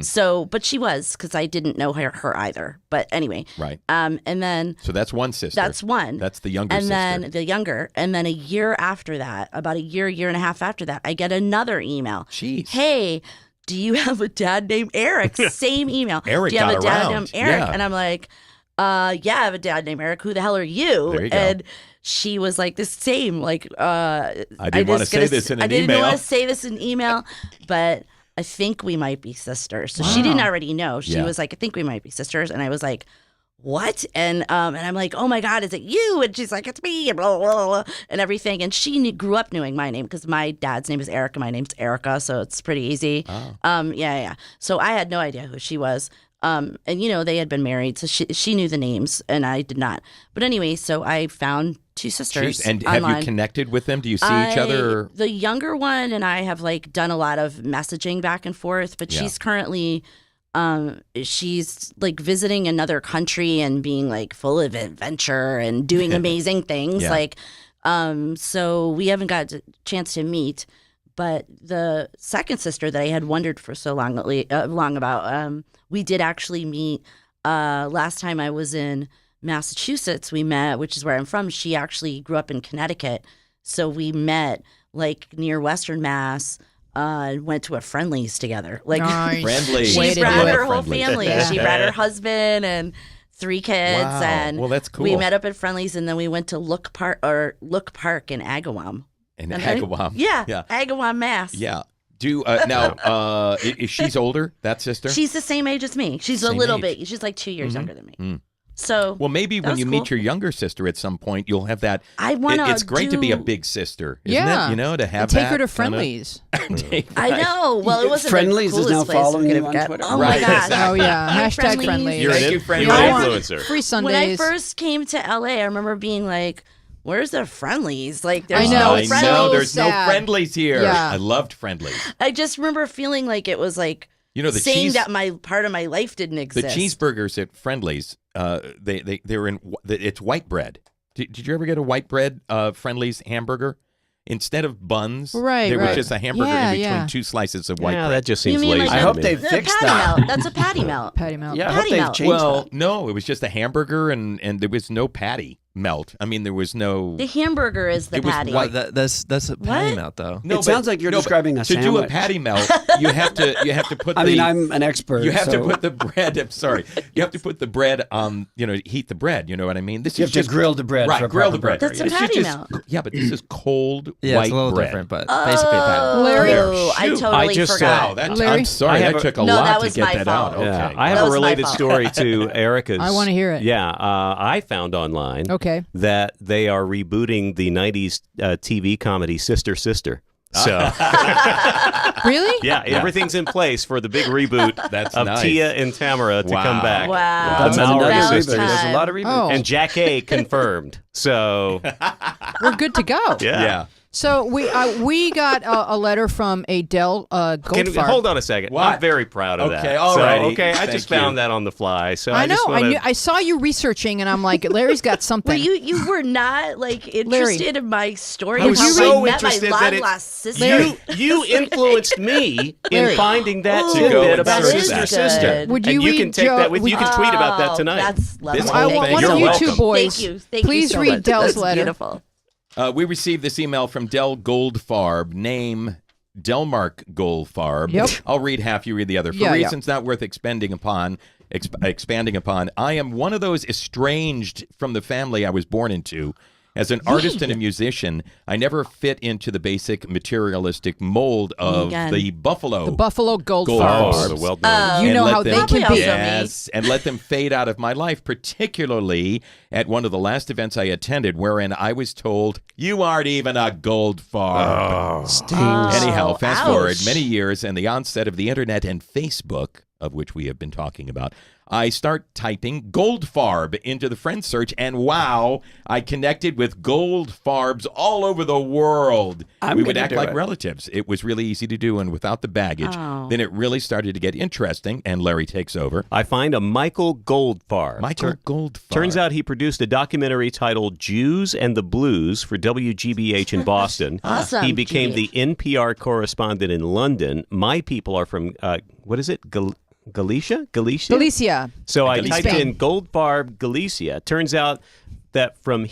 So, but she was, because I didn't know her either. But anyway, Right. and then So that's one sister. that's one. That's the younger and sister. then the younger, and then a year after that, about a year and a half after that, I get another email. Jeez. Hey, do you have a dad named Eric? Same email. Eric do you have got a dad around. named Eric? Yeah. And I'm like, yeah, I have a dad named Eric. Who the hell are you? There you go. And she was like the same. Like, I didn't want to say this in an I didn't email. want to say this in email, but I think we might be sisters. So she didn't already know. She Yeah. was like, I think we might be sisters. And I was like, what? And I'm like, oh my God, is it you? And she's like, it's me, and blah, blah, blah, blah, and everything. And she grew up knowing my name because my dad's name is Eric and my name's Erica, so it's pretty easy. Yeah. So I had no idea who she was. And they had been married, so she knew the names and I did not. But anyway, so I found two sisters. Jeez. And online. have you connected with them? Do you see each other? Or? The younger one and I have like done a lot of messaging back and forth, but she's currently she's like visiting another country and being like full of adventure and doing amazing things. So we haven't got a chance to meet. But the second sister that I had wondered for so long about, we did actually meet last time I was in Massachusetts. We met, which is where I'm from. She actually grew up in Connecticut. So we met like near Western Mass, went to a Friendlies together. Like Friendlies. She brought her whole family. Yeah. She brought her husband and 3 kids. Wow. And well, that's cool. We met up at Friendlies and then we went to Look Park in Agawam. In Agawam. Yeah. Agawam, Mass. Yeah. Now, is she's older, that sister? She's the same age as me. She's a little bit. She's like 2 years younger than me. So well, maybe when you meet your younger sister at some point, you'll have that. It's great to be a big sister, isn't it? To have take her to kinda... Friendlies. I know. Well, it wasn't Friendlies the is now place following you on get. Twitter. Oh my gosh. Oh yeah. #Friendlies. You're an Friendlies. influencer. Free Sundays. When I first came to LA, I remember being like, "Where's the Friendlies? Like, there's I know, no it's Friendlies." I know. There's no sad. Friendlies here. Yeah. I loved Friendlies. I just remember feeling like it was like The saying that my part of my life didn't the exist. cheeseburgers at Friendlies, they were in. It's white bread. Did you ever get a white bread Friendlies hamburger? Instead of buns, there was just a hamburger in between 2 slices of white bread. that just seems You mean lazy. like I hope the- they've the fixed patty that. Melt. That's a patty melt. Patty melt. Yeah, I hope Patty they've melt. changed Well, that. no, it was just a hamburger, and there was no patty melt. I mean, there was no. The hamburger is the It was patty. white. That's a patty What? melt, though. No, It sounds like you're describing a to do a sandwich. patty melt, you have to put. I mean, I'm an expert. You have to so put the bread. I'm sorry. You have to put the bread on. Heat the bread. You know what I mean? This You is have to just grill the bread Right, for a grill proper the bread. burger, That's a This is patty just- melt. Yeah, but this is cold Yeah, white it's a little bread. different, but basically a patty. Larry- I Shoot. totally I just, forgot. Wow, Larry? I'm sorry. I have That a- took a No, lot that to was get my that fault. out. Okay. Yeah, I have That a was my related fault. story to Erica's. I wanna hear it. Yeah, I found online Okay. that they are rebooting the 90s TV comedy Sister Sister. So, Really? yeah, everything's in place for the big reboot That's of nice. Tia and Tamara to come back. Wow. That's The another Mallory About reboot. sisters. There's a time. lot of reboots. Oh, And Jack A confirmed. So, we're good to go. yeah. Yeah. So we got a letter from a Dell Goldfarb. Hold on a second. What? I'm very proud of that. Okay, all So, righty. okay, I Thank just you. found that on the fly. So I know. just wanna- I saw you researching, and I'm like, Larry's got Were something. you were not like interested in my story? I was of how so I met interested my that it- lost sister. You influenced me in Larry. finding that Ooh, tidbit about that Sister is Sister. good. Would And you you read can take Joe- that with would- you. Can tweet about that Oh, tonight. That's lovely. This I whole want thing- one You're of you welcome. two boys. Thank you. Thank please you so read much. Dell's That's letter. Beautiful. We received this email from Del Goldfarb, name Delmark Goldfarb. Yep. I'll read half, you read the other. For Yeah, yeah. reasons not worth expanding upon, I am one of those estranged from the family I was born into. As an artist and a musician, I never fit into the basic materialistic mold of Again. the Buffalo. The Buffalo Goldfarb. Goldfarb. Oh, the well-known. You And know let how them- they can Probably be. also me. Yes, and let them fade out of my life, particularly at one of the last events I attended, wherein I was told, "You aren't even a Goldfarb." Anyhow, fast forward ouch. many years and the onset of the internet and Facebook, of which we have been talking about, I start typing Goldfarb into the friend search, and wow, I connected with Goldfarbs all over the world. I'm We would gonna act do like it. relatives. It was really easy to do, and without the baggage, Oh. then it really started to get interesting, and Larry takes over. I find a Michael Goldfarb. Michael Goldfarb. Turns out he produced a documentary titled Jews and the Blues for WGBH in Boston. Awesome, He became GBH. the NPR correspondent in London. My people are from, what is it? Galicia? Galicia. So I Galicia. typed in Goldfarb, Galicia. Turns out that from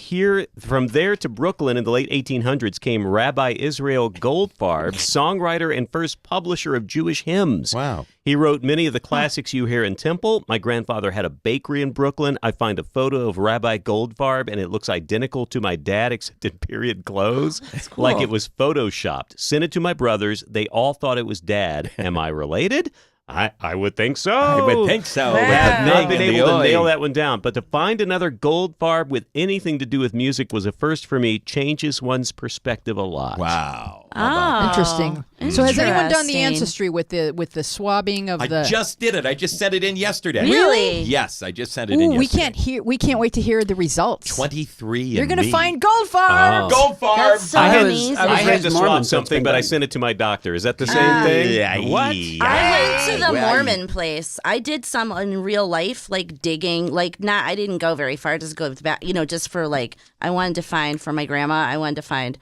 there to Brooklyn in the late 1800s came Rabbi Israel Goldfarb, songwriter and first publisher of Jewish hymns. Wow. He wrote many of the classics you hear in Temple. My grandfather had a bakery in Brooklyn. I find a photo of Rabbi Goldfarb, and it looks identical to my dad, except in period clothes. That's cool. Like it was photoshopped. Sent it to my brothers. They all thought it was dad. Am I related? I would think so. I would think so. Wow. With the Have not thing been and the able to oi. nail that one down. But to find another Goldfarb with anything to do with music was a first for me. Changes one's perspective a lot. Wow. Oh, Interesting. So has anyone done the interesting. ancestry with the swabbing of I the? just did it. I just sent it in yesterday. Really? Yes, I just sent it in Ooh, yesterday. we can't wait to hear the results. 23. You're going gonna find Goldfarb. Goldfarb. That's so I was- amazing. I was I had raised to Mormon, swap so it's something, been but I done. sent it to my doctor. Is that the same thing? Yeah, What? I went to the well, Mormon place. I did some in real life, like digging. Like, not. I didn't go very far. Just go back. Just for like, I wanted to find for my grandma. I wanted to find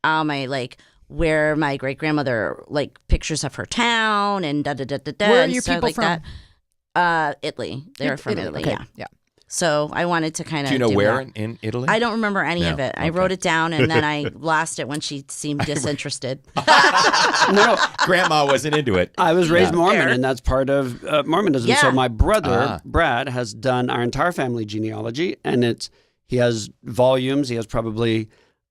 my like where my great grandmother like pictures of her town and da da da da da. Where are and your stuff people like from? That. Italy. They were from Italy. Okay. Yeah. So I wanted to kind of. Do you know where that. in Italy? I don't remember any of No. it. I wrote it down and then I lost it when she seemed disinterested. No, Grandma wasn't into it. I was raised Yeah. Mormon, Fair. and that's part of Mormonism. Yeah. So my brother Ah. Brad has done our entire family genealogy, and he has volumes. He has probably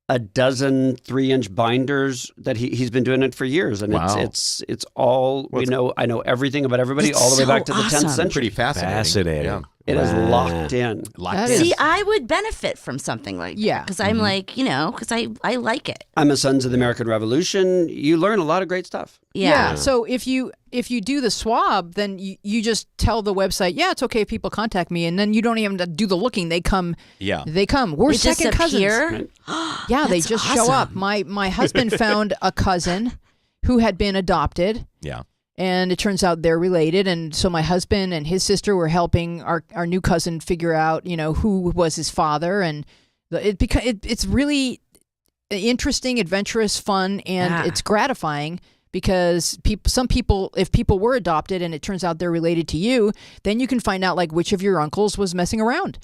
a dozen 3-inch binders that he's been doing it for years, and Wow. it's all we know. I know everything about everybody It's all the way so back to the 10th awesome. century. Pretty fascinating. Fascinating. Yeah. It is Wow. locked in. Locked That in. is- See, I would benefit from something like Yeah. that because I'm like, because I like it. I'm a Sons of the American Revolution. You learn a lot of great stuff. Yeah. So if you do the swab, then you just tell the website, yeah, it's okay if people contact me, and then you don't even do the looking. They come. Yeah. They come. We're They second cousins. disappear? Yeah, they That's just show up. awesome. My husband found a cousin who had been adopted. Yeah. And it turns out they're related, and so my husband and his sister were helping our new cousin figure out, who was his father, and it's really interesting, adventurous, fun, and Yeah. it's gratifying because if people were adopted and it turns out they're related to you, then you can find out like which of your uncles was messing around,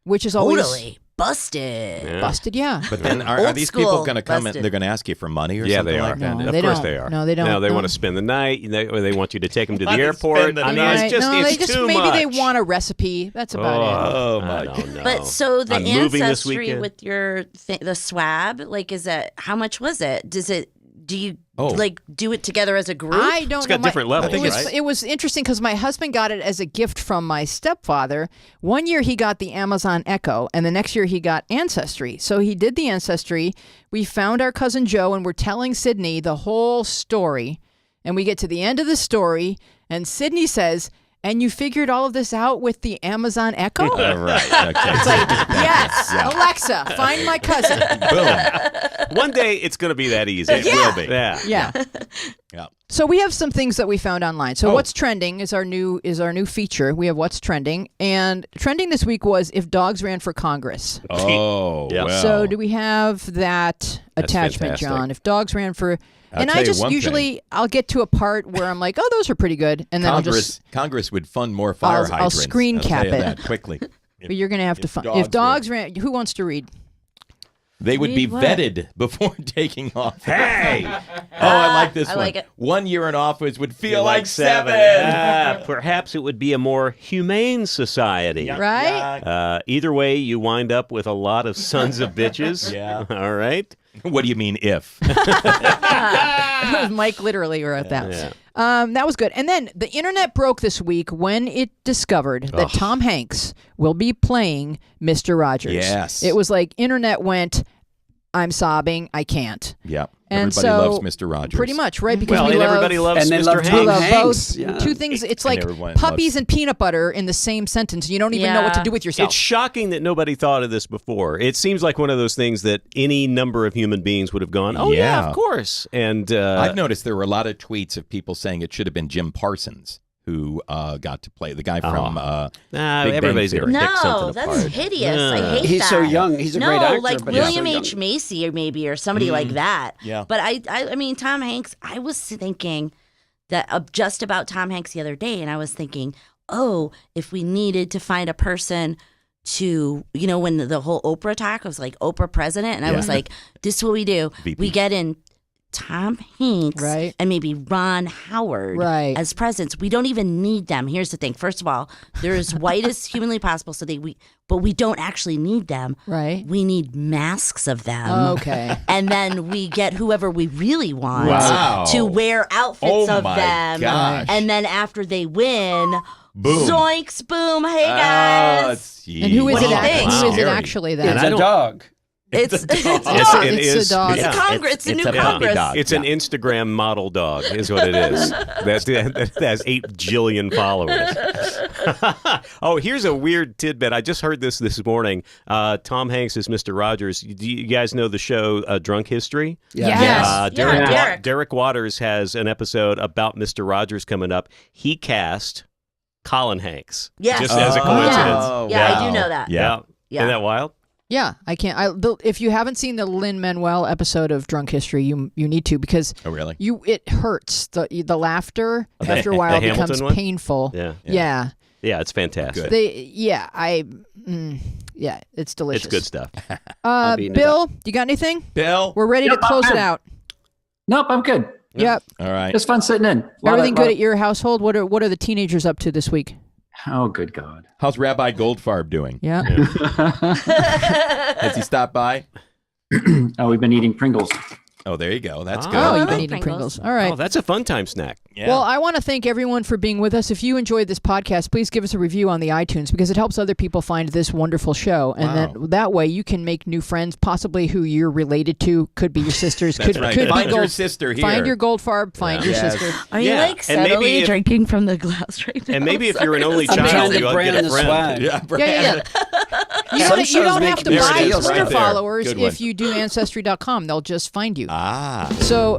which is always Totally busted. busted. Yeah. But then are Old these people school going to come and busted. they're going to ask you for money or Yeah, something they are. like that? No, Of they course don't. they are. No, they don't. No, they No. want to spend the night. They want you to take them to the Wanna airport. spend the I mean, night. it's just no, it's they just too maybe much. they want a recipe. That's about it. Oh, I my don't know. But so the I'm moving this ancestry weekend. with your the swab, like, is it how much was it? Do you Oh. like do it together as a group? I don't It's know. got different levels, it was, right? It was interesting because my husband got it as a gift from my stepfather. One year he got the Amazon Echo, and the next year he got Ancestry. So he did the Ancestry. We found our cousin Joe, and we're telling Sydney the whole story. And we get to the end of the story, and Sydney says, "And you figured all of this out with the Amazon Echo?" All right. Okay. It's like, yes, Alexa, find my cousin. Boom. One day it's going to be that easy. It will be. Yeah. Yeah. Yeah. So we have some things that we found online. So Oh. what's trending is our new feature. We have what's trending, and trending this week was if dogs ran for Congress. Oh, Yeah. well. So do we have that That's attachment, fantastic. John? If dogs ran for, I'll and tell I you just one usually I'll get to a part where I'm like, oh, those are pretty good, and then Congress would fund more fire I'll hydrants. screen I'll tell cap you it. that quickly. But you're gonna have to if find dogs if dogs ran. Who wants to read? They would be Read what? vetted before taking off. Hey, Oh, I like this I one. like it. 1 year in office would feel like 7. Perhaps it would be a more humane society. Right? Either way, you wind up with a lot of sons of bitches. Yeah. All right. What do you mean if? Mike literally wrote that. Yeah. That was good. And then the internet broke this week when it discovered that Tom Hanks will be playing Mr. Rogers. Yes. It was like internet went, I'm sobbing, I can't. Yeah. And Everybody so, loves Mr. Rogers. Pretty much, right? Because Well, we and love, everybody loves And they Mr. love Hanks. we Tom love Hanks. both. Yeah. Two things. It's like everyone puppies loves- and peanut butter in the same sentence. You don't even know what to Yeah. do with yourself. It's shocking that nobody thought of this before. It seems like one of those things that any number of human beings would have gone, oh, yeah, Yeah. of course. And I've noticed there were a lot of tweets of people saying it should have been Jim Parsons who got to play the guy from Big Bang everybody's going to Theory. pick something No, that's apart. hideous. I Yeah. hate He's that. so young. He's a no, great actor, like but he's William so H. young. Macy or somebody like that. Yeah. But I mean, Tom Hanks. I was thinking that just about Tom Hanks the other day, and I was thinking, oh, if we needed to find a person to, when the whole Oprah talk was like Oprah president, and I was like, this is what we do. VP. We get in Tom Hanks Right. and maybe Ron Howard Right. as presidents. We don't even need them. Here's the thing. First of all, they're as white as humanly possible, but we don't actually need them. Right. We need masks of them. Okay. And then we get whoever we really want Wow. to wear outfits Oh of my them. gosh. And then after they win, Boom. zoinks, boom, hey Oh, guys. And who is What do it? you think? Who is it Scary. actually? That It's I a don't- dog. It's a dog. It It's is- a dog. It's yeah. a Congress. It's a new a puppy Congress. dog. It's an Instagram model dog, is what it is. That has 8 jillion followers. Oh, here's a weird tidbit. I just heard this morning. Tom Hanks is Mr. Rogers. Do you guys know the show Drunk History? Yes. Derek Waters has an episode about Mr. Rogers coming up. He cast Colin Hanks. Yes. Just as a Oh, coincidence. Yeah, I do know that. Yeah. Isn't that wild? Yeah, I can't. If you haven't seen the Lin-Manuel episode of Drunk History, you need to, because Oh, really? it hurts. The laughter after a while the Hamilton becomes one? painful. Yeah. Yeah, it's fantastic. Good. It's delicious. It's good stuff. I'll be into Bill, you got anything? Bill? We're ready to close it out. Nope, I'm good. Yep. All right. It's fun sitting in. Everything good at your household? What are the teenagers up to this week? Oh, good God. How's Rabbi Goldfarb doing? Yeah. Has he stopped by? Oh, we've been eating Pringles. Oh, there you go. That's Oh, good. you've been like eating Pringles. Pringles. All right. Oh, that's a fun time snack. Yeah. Well, I want to thank everyone for being with us. If you enjoyed this podcast, please give us a review on the iTunes, because it helps other people find this wonderful show. And then that way you can make new friends, possibly who you're related to. Could be your sisters. That's could right. be Find your Gold- sister here. Find your Goldfarb. Find your Yes. sister. Are you Yeah, like and maybe subtly if- drinking from the glass right now? And maybe if you're an only I'm trying child, to you'll brand get a the friend. swag. Yeah, Yeah. You Some don't, shows you don't make have to you buy steal Twitter right there. followers Good one. if you do Ancestry.com. They'll just find you. Ah. So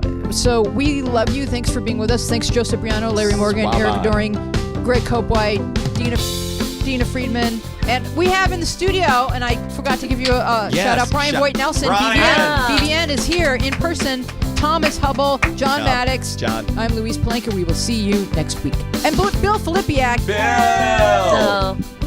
we love you. Thanks for being with us. Thanks, Joe Cipriano, Larry Morgan, Swab Eric on. Doring, Greg Copewhite, Dina Friedman. And we have in the studio, and I forgot to give you a Yes, shout out, Brian Voight Nelson. Brian. BBN is here in person. Thomas Hubble, John Maddox. John. I'm Louise Palanker. We will see you next week. And Bill Filipiak. Bill! So